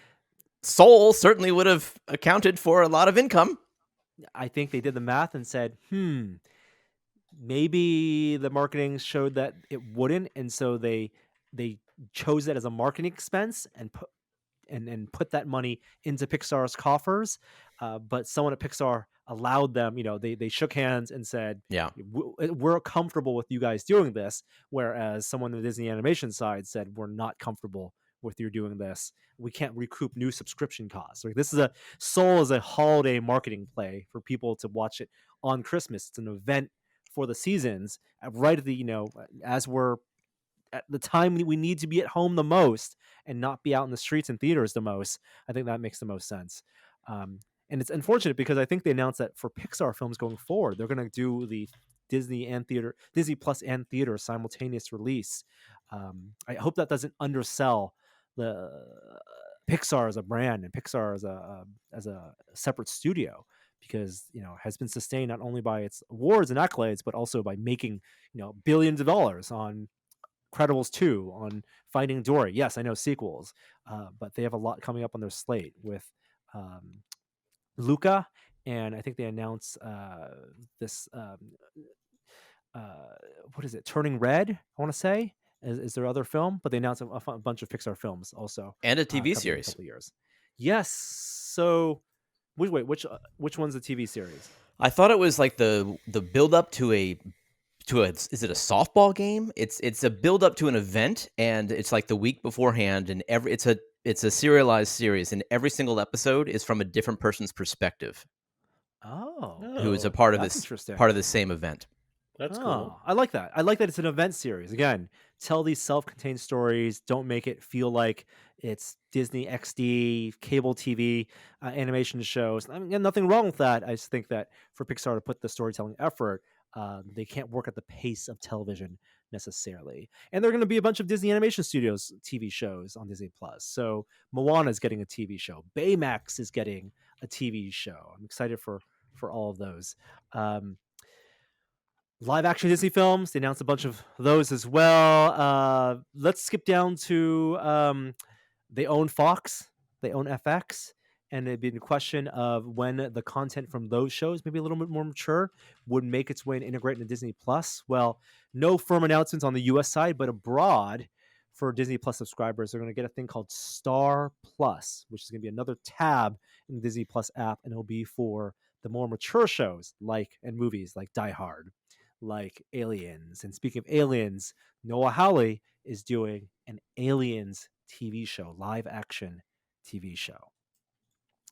Soul certainly would have accounted for a lot of income. I think they did the math and said, maybe the marketing showed that it wouldn't, and so they chose that as a marketing expense and put that money into Pixar's coffers. But someone at Pixar allowed them, they shook hands and said, Yeah, we're comfortable with you guys doing this. Whereas someone on the Disney animation side said, we're not comfortable with you doing this. We can't recoup new subscription costs. Like, Soul is a holiday marketing play for people to watch it on Christmas. It's an event for the seasons, right at the, as we're at the time we need to be at home the most and not be out in the streets and theaters the most. I think that makes the most sense. And it's unfortunate because I think they announced that for Pixar films going forward, they're going to do the Disney Plus and theater simultaneous release. I hope that doesn't undersell the Pixar as a brand and Pixar as a separate studio, because has been sustained not only by its awards and accolades, but also by making billions of dollars on Incredibles 2, on Finding Dory. Yes, I know sequels, but they have a lot coming up on their slate with Luca, and I think they announced this. What is it? Turning Red, I want to say, is their other film, but they announced a bunch of Pixar films also, and a TV coming in series. a couple of years. Yes. So, wait, which one's the TV series? I thought it was like the build up to a is it a softball game? It's a build up to an event, and it's like the week beforehand, and it's a serialized series, and every single episode is from a different person's perspective. Who is a part of the same event. That's cool. I like that. I like that it's an event series. Again, tell these self-contained stories. Don't make it feel like it's Disney XD, cable TV, animation shows. I mean, nothing wrong with that. I just think that for Pixar to put the storytelling effort, they can't work at the pace of television necessarily. And there are going to be a bunch of Disney Animation Studios TV shows on Disney Plus. So Moana is getting a TV show. Baymax is getting a TV show. I'm excited for all of those. Live action Disney films, they announced a bunch of those as well. Let's skip down to they own Fox, they own FX, and it'd be a question of when the content from those shows, maybe a little bit more mature, would make its way and integrate into Disney Plus. Well, no firm announcements on the US side, but abroad for Disney Plus subscribers, they're going to get a thing called Star Plus, which is going to be another tab in the Disney Plus app, and it'll be for the more mature shows and movies like Die Hard, like Aliens. And speaking of Aliens, Noah Hawley is doing an Aliens TV show, live action TV show.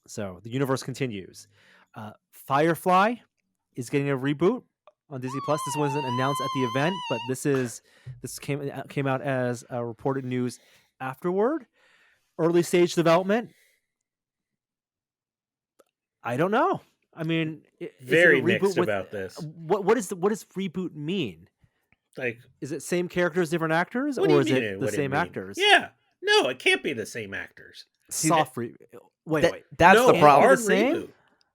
So the universe continues. Firefly is getting a reboot on Disney Plus. This wasn't announced at the event, but this came out as reported news afterward. Early stage development. I don't know. I mean, very mixed about this. What does reboot mean? Like, is it same characters, different actors, or is it the same actors? Yeah, no, it can't be the same actors. Soft reboot. Wait. That's the problem. Hard reboot.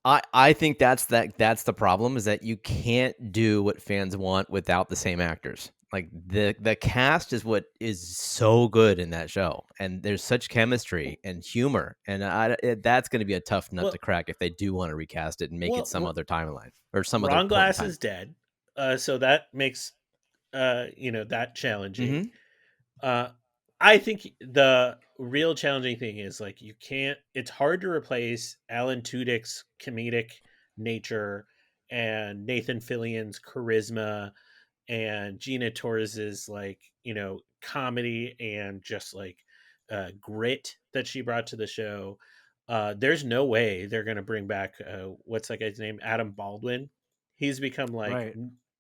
I think that's the problem, is that you can't do what fans want without the same actors. Like the cast is what is so good in that show, and there's such chemistry and humor, and that's going to be a tough nut to crack if they do want to recast it and make it some other timeline or some other. Ron Glass is dead, so that makes that challenging. Mm-hmm. Uh, I think the real challenging thing is like you can't. It's hard to replace Alan Tudyk's comedic nature and Nathan Fillion's charisma and Gina Torres's like comedy and just like grit that she brought to the show. There's no way they're gonna bring back what's that guy's name, Adam Baldwin. He's become Right.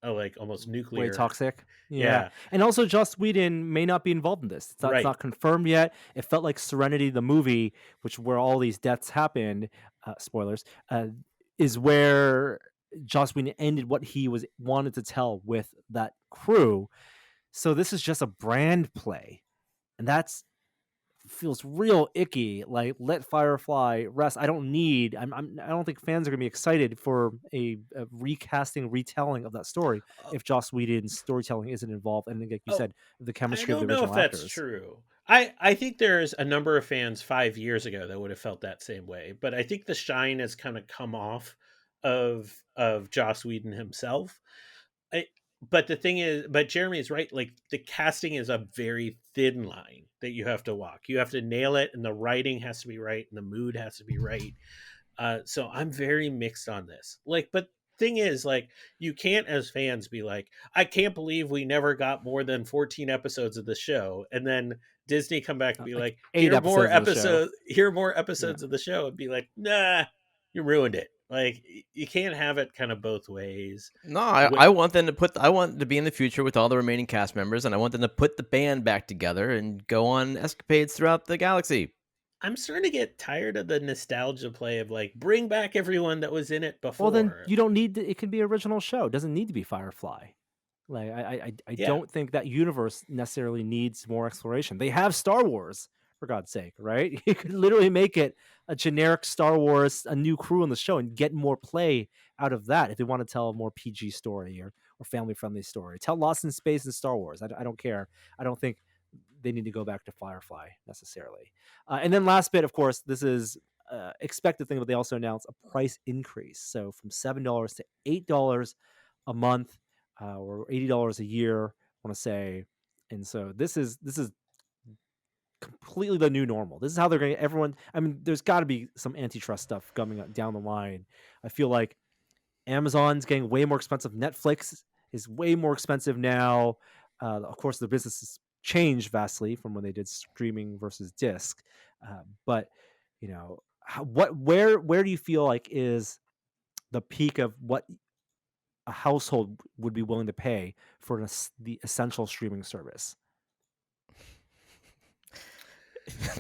like almost Way nuclear. toxic. Yeah. Yeah, And also Joss Whedon may not be involved in this. It's right. not confirmed yet. It felt like Serenity, the movie, which where all these deaths happened, spoilers, is where Joss Whedon ended what he was wanted to tell with that crew. So this is just a brand play. And that's feels real icky. Like let Firefly rest. I don't need. I don't think fans are gonna be excited for a recasting, retelling of that story Uh, if Joss Whedon's storytelling isn't involved. And like you oh, said, the I chemistry of the don't know if original that's actors. true. I think there's a number of fans 5 years ago that would have felt that same way, but I think the shine has kind of come off of Joss Whedon himself. I, but the thing is, but Jeremy is right. Like the casting is a very thin line that you have to walk. You have to nail it, and the writing has to be right, and the mood has to be right. So I'm very mixed on this. Like, but thing is, like, you can't as fans be like, I can't believe we never got more than 14 episodes of the show, and then Disney come back and be Like like, 8 episodes of the show. here are more Yeah. episodes of the show, and be like, nah, you ruined it. Like, you can't have it kind of both ways. No, Wi- I want them to I want to be in the future with all the remaining cast members, and I want them to put the band back together and go on escapades throughout the galaxy. I'm starting to get tired of the nostalgia play of like, bring back everyone that was in it Well, then before. you don't need to, it can be original show. It doesn't need to be Firefly. Like I Yeah, don't think that universe necessarily needs more exploration. They have Star Wars, for God's sake, right? You could literally make it a generic Star Wars, a new crew on the show, and get more play out of that if they want to tell a more PG story or family friendly story. Tell Lost in Space and Star Wars. I don't care. I don't think they need to go back to Firefly necessarily. And then last bit, of course, this is expected thing, but they also announced a price increase. So from $7 to $8 a month, or $80 a year, I want to say. And so this is completely the new normal. This is how they're going to everyone. I mean, there's got to be some antitrust stuff coming down the line. I feel like Amazon's getting way more expensive. Netflix is way more expensive now. Of course, the business has changed vastly from when they did streaming versus disc. But where do you feel like is the peak of what a household would be willing to pay for the essential streaming service?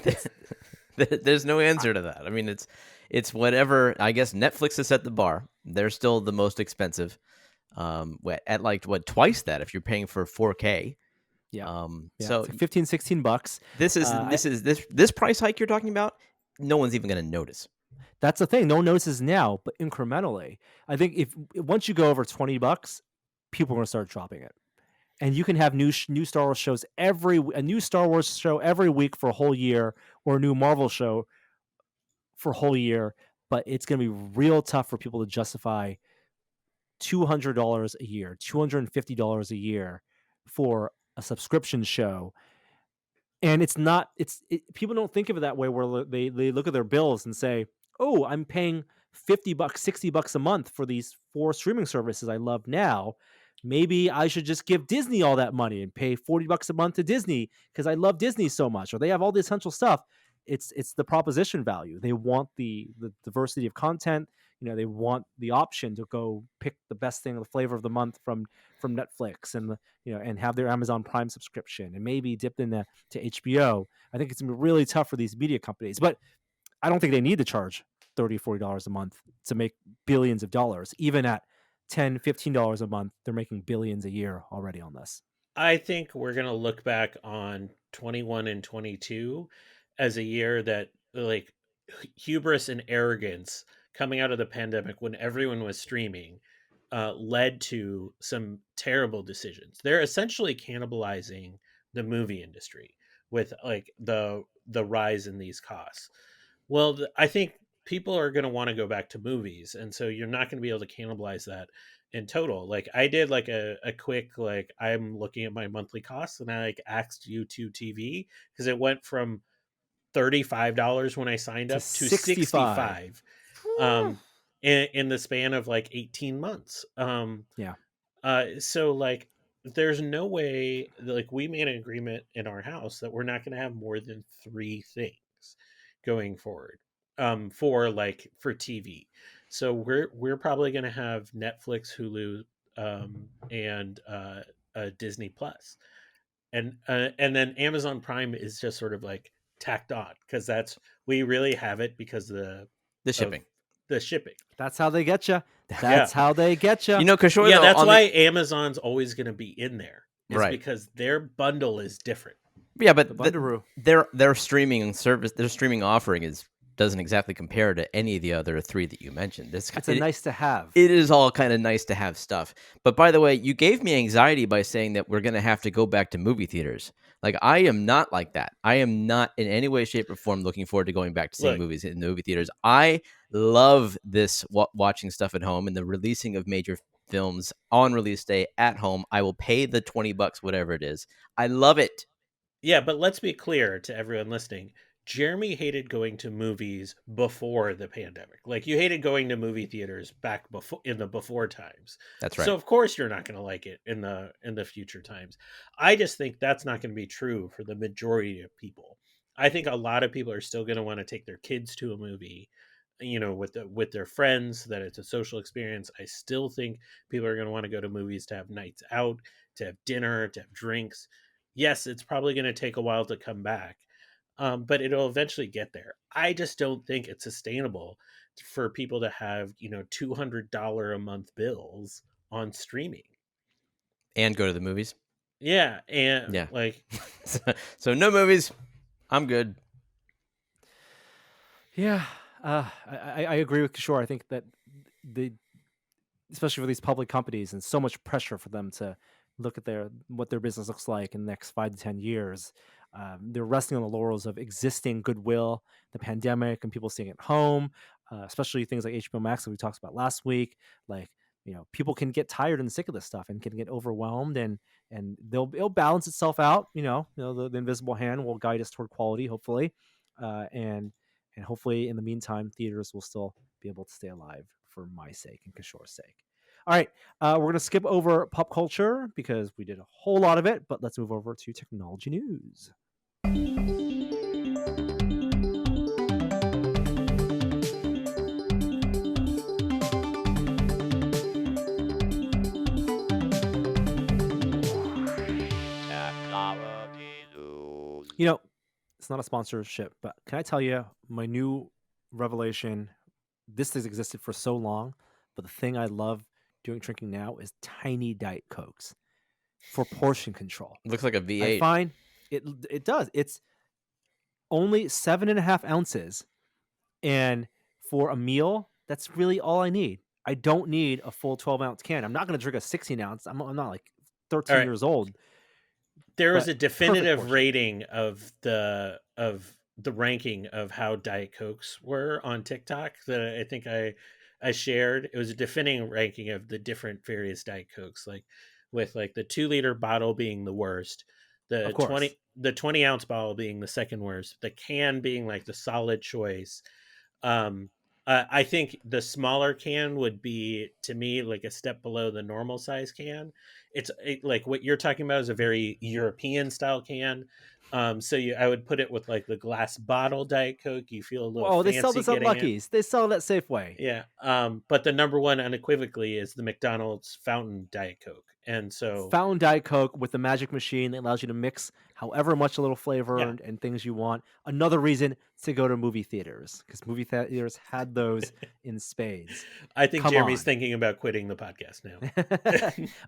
It's There's no I- answer to that. I mean, it's whatever. I guess Netflix has set the bar. They're still the most expensive. At like what twice that if you're paying for 4K. yeah, yeah. So It's like 15, $16. this is I, this price hike you're talking about. No one's even going to notice. that's the thing. No one notices now, but incrementally. I think if once you go over $20, people are going to start dropping it. And you can have new Star Wars shows a new Star Wars show every week for a whole year, or a new Marvel show for a whole year. But it's going to be real tough for people to justify $200 a year, $250 a year for a subscription show. And it's not. People don't think of it that way. Where they look at their bills and say, "Oh, I'm paying $50, $60 a month for these 4 streaming services I love now. Maybe I should just give Disney all that money and pay $40 a month to Disney because I love Disney so much, or they have all the essential stuff." It's the proposition value. They want the diversity of content. They want the option to go pick the best thing, the flavor of the month from Netflix, and and have their Amazon Prime subscription, and maybe dip into to HBO. I think it's gonna be really tough for these media companies, but I don't think they need to charge $30, $40 a month to make billions of dollars. Even at $10, $15 a month, they're making billions a year already on this. I think we're gonna look back on 21 and 22 as a year that like hubris and arrogance coming out of the pandemic when everyone was streaming led to some terrible decisions. They're essentially cannibalizing the movie industry with like the rise in these costs. Well, I think people are going to want to go back to movies, and so you're not going to be able to cannibalize that. in total. Like I did like a quick, like I'm looking at my monthly costs, and I like asked YouTube TV because it went from $35 when I signed To up to 65. 65 um in the span of like 18 months. Yeah. So like there's no way, like we made an agreement in our house that we're not going to have more than 3 things going forward for TV. So we're probably going to have Netflix, Hulu, and Disney Plus, and then Amazon Prime is just sort of like tacked on because that's, we really have it because The of shipping. the shipping. That's how they get you. Yeah. That's how they get you. You know, Kishore, Yeah, though, that's on why the Amazon's always going to be in there, is right. because their bundle is different. Yeah, The but Bundaroo. their streaming service, their streaming offering doesn't exactly compare to any of the other 3 that you mentioned. It's a nice to have. It is all kind of nice to have stuff. But by the way, you gave me anxiety by saying that we're going to have to go back to movie theaters. Like, I am not like that. I am not in any way, shape, or form looking forward to going back to seeing Look, movies in the movie theaters. I love this watching stuff at home and the releasing of major films on release day at home. I will pay the $20, whatever it is. I love it. yeah, but let's be clear to everyone listening. Jeremy hated going to movies before the pandemic. Like you hated going to movie theaters back before, in the before times. That's right. So of course you're not going to like it in the future times. I just think that's not going to be true for the majority of people. I think a lot of people are still going to want to take their kids to a movie, with their friends, that it's a social experience. I still think people are going to want to go to movies to have nights out, to have dinner, to have drinks. Yes, it's probably going to take a while to come back, but it'll eventually get there. I just don't think it's sustainable for people to have, $200 a month bills on streaming. And go to the movies. Yeah, and Yeah. like, So no movies. I'm good. Yeah, I agree with Kishore. I think that the especially for these public companies and so much pressure for them to look at what their business looks like in the next 5 to 10 years. They're resting on the laurels of existing goodwill, the pandemic, and people staying at home, especially things like HBO Max that we talked about last week. Like, people can get tired and sick of this stuff and can get overwhelmed, and it'll balance itself out. The invisible hand will guide us toward quality, hopefully, and hopefully in the meantime, theaters will still be able to stay alive for my sake and Kishore's sake. All right, we're going to skip over pop culture because we did a whole lot of it, but let's move over to technology news. It's not a sponsorship, but can I tell you my new revelation? This has existed for so long, but the thing I love drinking now is tiny Diet Cokes for portion control. It looks like a V8. I find it does. It's only 7.5 ounces, and for a meal, that's really all I need. I don't need a full 12-ounce can. I'm not going to drink a 16 ounce. I'm not like 13 all right, years old. there was But a definitive portion. rating of the ranking of how Diet Cokes were on TikTok that I think I shared. It was a definitive ranking of the different various Diet Cokes, like with like the 2-liter bottle being the worst, Of course. the 20-ounce bottle being the second worst, the can being like the solid choice. I think the smaller can would be, to me, like a step below the normal size can. Like what you're talking about is a very European style can. So I would put it with like the glass bottle Diet Coke. You feel a little Whoa, they fancy sell this at getting it. Lucky's. They sell it at Safeway. Yeah. But the number one unequivocally is the McDonald's fountain Diet Coke. And so Fountain Diet Coke with the magic machine that allows you to mix however much a little flavor Yeah. and things you want. Another reason to go to movie theaters, because movie theaters had those in spades. I think Come Jeremy's on. thinking about quitting the podcast now.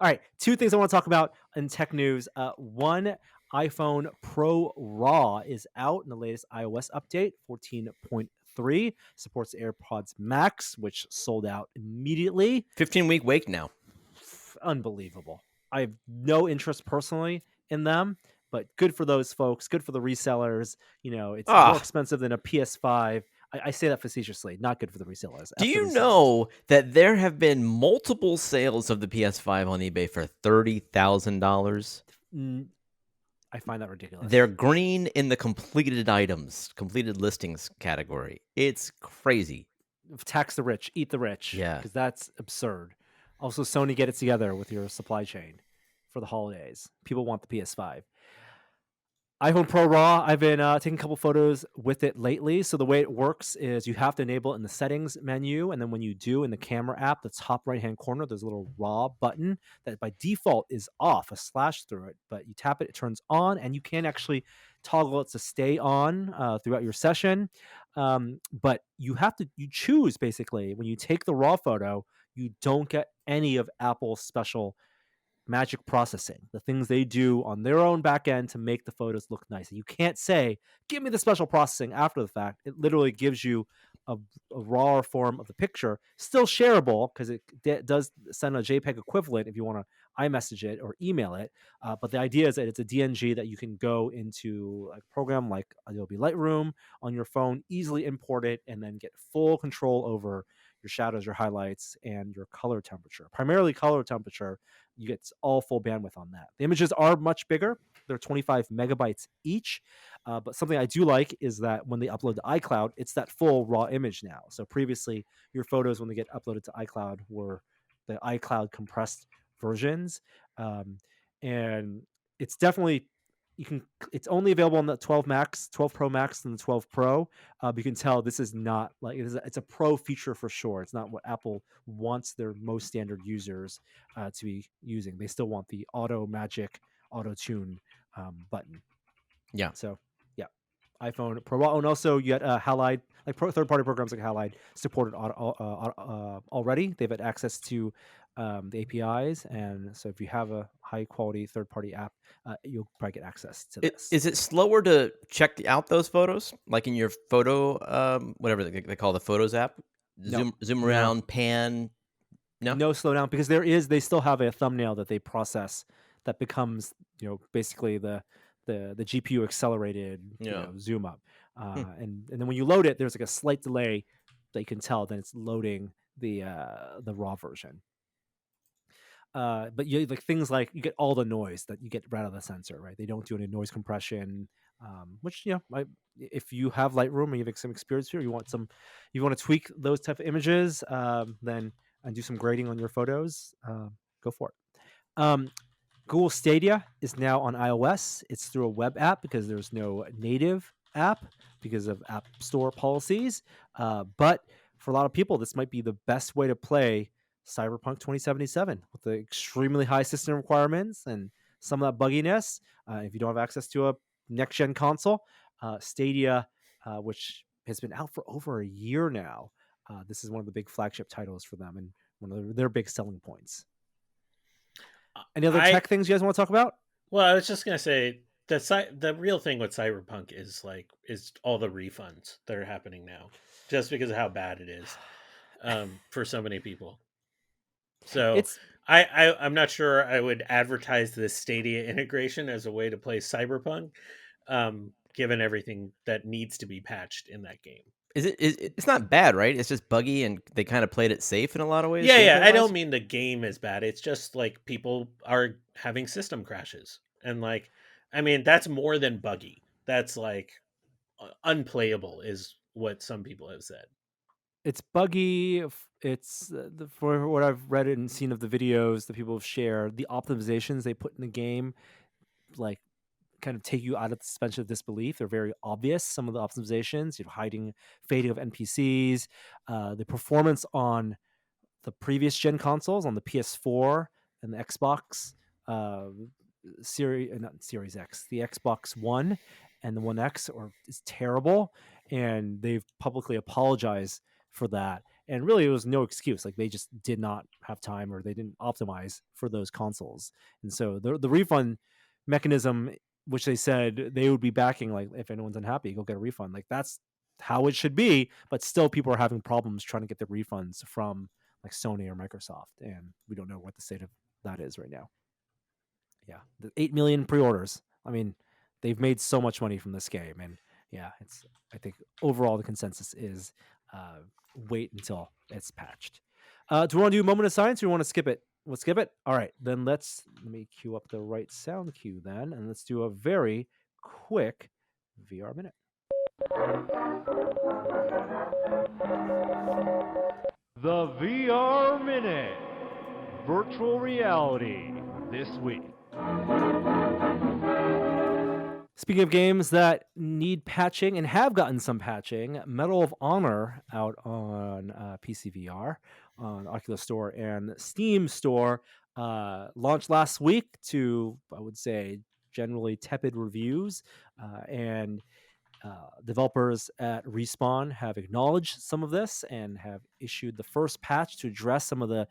All right, 2 things I want to talk about in tech news. One, iPhone ProRAW is out in the latest iOS update, 14.3. Supports AirPods Max, which sold out immediately. 15-week wait now. Unbelievable. I have no interest personally in them, but good for those folks. Good for the resellers. It's more expensive than a PS5. I say that facetiously. Not good for the resellers. Do F the you resellers. know that there have been multiple sales of the PS5 on eBay for $30,000? I find that ridiculous. They're green in the completed listings category. It's crazy. Tax the rich, eat the rich. Yeah. Because that's absurd. Also, Sony, get it together with your supply chain for the holidays. People want the PS5. iPhone Pro RAW, I've been taking a couple photos with it lately. So the way it works is you have to enable it in the settings menu. And then when you do in the camera app, the top right-hand corner, there's a little RAW button that by default is off, a slash through it. But you tap it, it turns on, and you can actually toggle it to stay on throughout your session. But you choose basically when you take the RAW photo, you don't get any of Apple's special magic processing, the things they do on their own back end to make the photos look nice. And you can't say, give me the special processing after the fact. It literally gives you a raw form of the picture, still shareable because it does send a JPEG equivalent if you want to iMessage it or email it. But the idea is that it's a DNG that you can go into a program like Adobe Lightroom on your phone, easily import it, and then get full control over your shadows, your highlights, and your color temperature. Primarily color temperature, you get all full bandwidth on that. The images are much bigger. They're 25 megabytes each. But something I do like is that when they upload to iCloud, it's that full raw image now. So previously, your photos, when they get uploaded to iCloud, were the iCloud compressed versions. And it's definitely it's only available on the 12 Max, 12 Pro Max, and the 12 Pro. You can tell this is not like it's a pro feature for sure. It's not what Apple wants their most standard users to be using. They still want the auto magic, auto tune button. Yeah. So yeah, iPhone Pro RAW, and also you get Halide, like third-party programs like Halide supported already. They've had access to the APIs, and so if you have a high-quality third-party app, you'll probably get access to this. Is it slower to check out those photos, like in your photo, whatever they call the Photos app? No. Zoom No. around, pan. No, slowdown because they still have a thumbnail that they process that becomes basically the GPU accelerated zoom up, and then when you load it, there's like a slight delay that you can tell that it's loading the raw version. But you like things like you get all the noise that you get right out of the sensor, right? They don't do any noise compression, which if you have Lightroom and you have some experience here, you want to tweak those type of images, then and do some grading on your photos, go for it. Google Stadia is now on iOS. It's through a web app because there's no native app because of App Store policies. But for a lot of people, this might be the best way to play Cyberpunk 2077 with the extremely high system requirements and some of that bugginess. If you don't have access to a next-gen console, Stadia, which has been out for over a year now, this is one of the big flagship titles for them and one of their big selling points. Any other tech things you guys want to talk about? Well, I was just gonna say the real thing with Cyberpunk is all the refunds that are happening now, just because of how bad it is for so many people. So I'm not sure I would advertise this Stadia integration as a way to play Cyberpunk, given everything that needs to be patched in that game. It's not bad, right? It's just buggy, and they kind of played it safe in a lot of ways. Yeah. I don't mean the game is bad. It's just like people are having system crashes, and that's more than buggy. That's unplayable, is what some people have said. It's buggy. It's for what I've read and seen of the videos that people have shared, the optimizations they put in the game, kind of take you out of the suspension of disbelief. They're very obvious. Some of the optimizations, fading of NPCs, the performance on the previous gen consoles, on the PS4 and the Xbox not Series X, the Xbox One and the One X is terrible, and they've publicly apologized for that. And really, it was no excuse. Like they just did not have time, or they didn't optimize for those consoles. And so the refund mechanism, which they said they would be backing, like if anyone's unhappy, go get a refund. Like that's how it should be. But still, people are having problems trying to get the refunds from like Sony or Microsoft, and we don't know what the state of that is right now. Yeah, the 8 million pre-orders. I mean, they've made so much money from this game, and yeah, I think overall the consensus is wait until it's patched. Do we want to do moment of science or do we want to skip it? We'll skip it. All right, then let me cue up the right sound cue then, and let's do a very quick VR minute. The VR Minute. Virtual reality this week. Speaking of games that need patching and have gotten some patching, Medal of Honor out on PC VR on Oculus Store and Steam Store launched last week to, I would say, generally tepid reviews. And developers at Respawn have acknowledged some of this and have issued the first patch to address some of the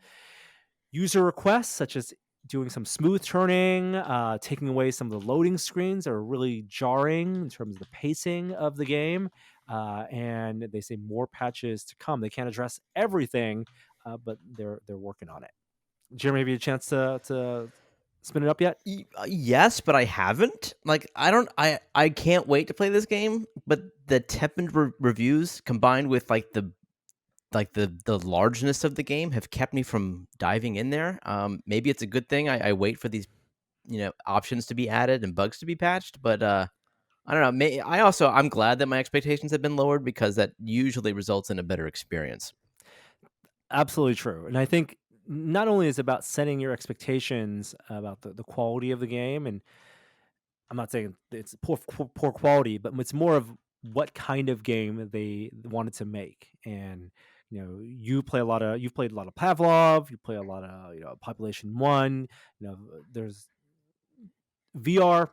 user requests, such as doing some smooth turning, taking away some of the loading screens that are really jarring in terms of the pacing of the game. And they say more patches to come. They can't address everything, but they're working on it. Jeremy, have you had a chance to spin it up yet? Yes, but I haven't. Like, I can't wait to play this game. But the tepid reviews combined with the largeness of the game have kept me from diving in there. Maybe it's a good thing. I wait for these options to be added and bugs to be patched. But I don't know. I'm glad that my expectations have been lowered because that usually results in a better experience. Absolutely true. And I think not only is it about setting your expectations about the quality of the game, and I'm not saying it's poor quality, but it's more of what kind of game they wanted to make. And you've played a lot of Pavlov, you play a lot of Population One. There's VR.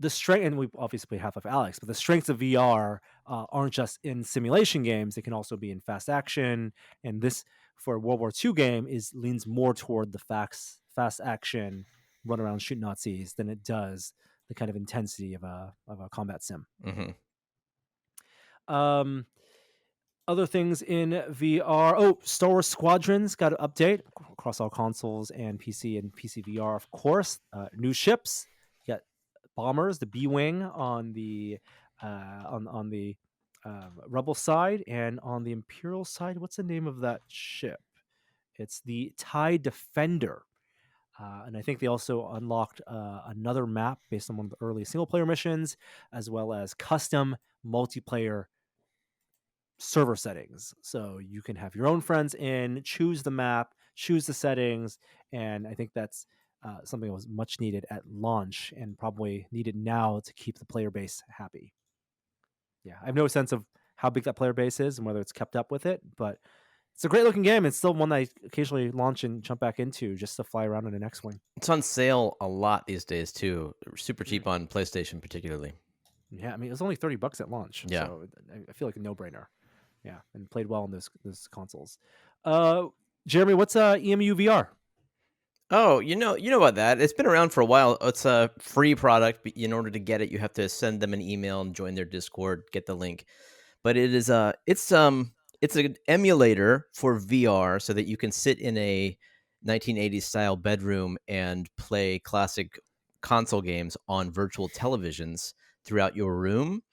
The strength, and we obviously play Half-Life Alex, but the strengths of VR aren't just in simulation games; they can also be in fast action. And this, for a World War II game, leans more toward the fast action, run around, shoot Nazis, than it does the kind of intensity of a combat sim. Mm-hmm. Other things in VR. Oh, Star Wars Squadrons got an update across all consoles and PC VR, of course. New ships. You got bombers, the B-wing on the Rebel side, and on the Imperial side, what's the name of that ship? It's the TIE Defender. And I think they also unlocked another map based on one of the early single-player missions, as well as custom multiplayer server settings. So you can have your own friends in, choose the map, choose the settings, and I think that's something that was much needed at launch and probably needed now to keep the player base happy. Yeah, I have no sense of how big that player base is and whether it's kept up with it, but it's a great looking game. It's still one that I occasionally launch and jump back into just to fly around in an X-Wing. It's on sale a lot these days too. Super cheap on PlayStation, particularly. Yeah, I mean, it was only $30 at launch. Yeah. So I feel like a no-brainer. Yeah, and played well on those consoles. Jeremy, what's EMU VR? Oh, you know about that. It's been around for a while. It's a free product. But in order to get it, you have to send them an email and join their Discord, get the link. But it is it's an emulator for VR so that you can sit in a 1980s style bedroom and play classic console games on virtual televisions throughout your room.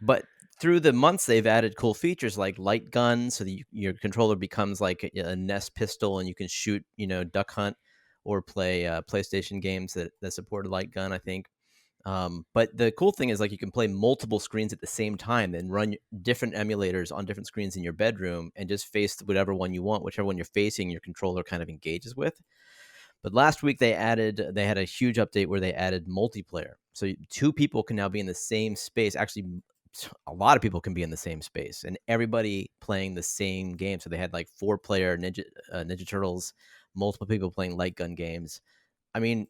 But through the months, they've added cool features like light gun, so that your controller becomes like a Nest pistol, and you can shoot, duck hunt, or play PlayStation games that support a light gun, I think. But the cool thing is, like, you can play multiple screens at the same time and run different emulators on different screens in your bedroom and just face whatever one you want, whichever one you're facing, your controller kind of engages with. But last week they had a huge update where they added multiplayer. So two people can now be in the same space. Actually, a lot of people can be in the same space, and everybody playing the same game. So they had like 4-player Ninja Turtles, multiple people playing light gun games. I mean,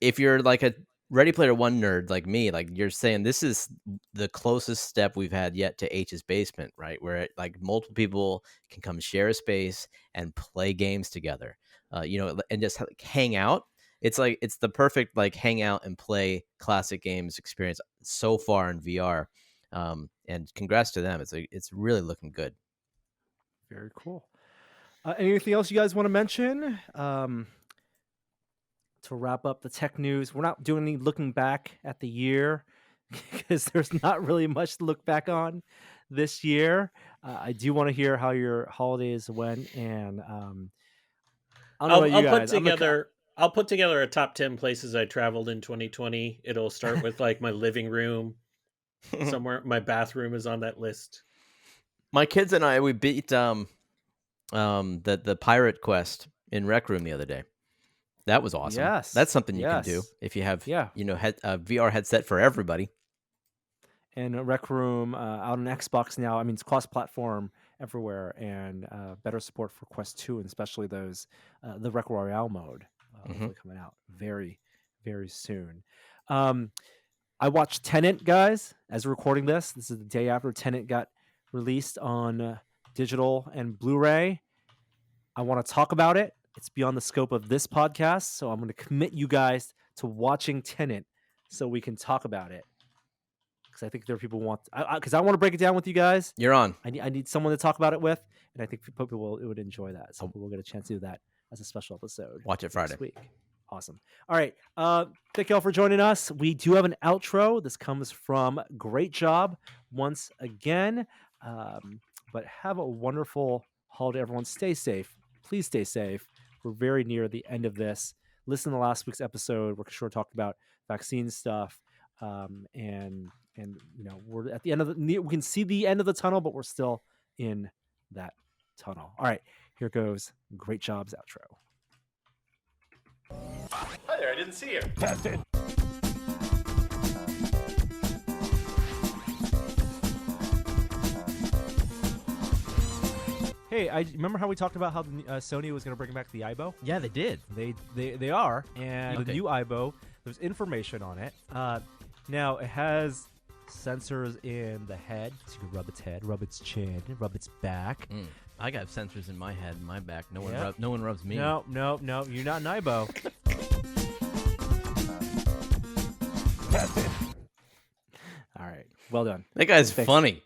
if you're like a Ready Player One nerd like me, like, you're saying this is the closest step we've had yet to H's Basement, right? Where like multiple people can come share a space and play games together, and just like hang out. It's the perfect like hang out and play classic games experience so far in VR. And congrats to them. It's really looking good. Very cool. Anything else you guys want to mention? To wrap up the tech news, we're not doing any looking back at the year because there's not really much to look back on this year. I do want to hear how your holidays went, and I don't know about you I'll put guys. together. I'll put together a top 10 places I traveled in 2020. It'll start with like my living room somewhere. My bathroom is on that list. My kids and I, we beat the pirate quest in Rec Room the other day. That was awesome. Yes, That's something you can do yes. if you have Yeah. a VR headset for everybody. And a Rec Room out on Xbox now. I mean, it's cross-platform everywhere, and better support for Quest 2, and especially those the Rec Royale mode hopefully coming out very, very soon. I watched Tenet, guys, as we're recording this. This is the day after Tenet got released on digital and Blu-ray. I want to talk about it. It's beyond the scope of this podcast, so I'm going to commit you guys to watching Tenet so we can talk about it. Because I think there are people who want, because I want to break it down with you guys. You're on. I need someone to talk about it with, and I think people would enjoy that. So we'll get a chance to do that as a special episode. Watch it Friday. Next week. Awesome. All right. Thank you all for joining us. We do have an outro. This comes from Great Job once again. But have a wonderful holiday, everyone. Stay safe. Please stay safe. We're very near the end of this. Listen to last week's episode. We're sure talked about vaccine stuff. And you know, we're at the end of we can see the end of the tunnel, but we're still in that tunnel. All right, here goes Great Job's outro. Hi there, I didn't see you. Tested. Hey, I remember how we talked about how Sony was going to bring back the Aibo. Yeah, they did. They are, and Okay. the new Aibo. There's information on it. Now it has sensors in the head, so you can rub its head, rub its chin, rub its back. I got sensors in my head and my back. No Yeah. one rubs me. No, you're not an Aibo. Tested. All right, well done. That guy's Thanks. funny.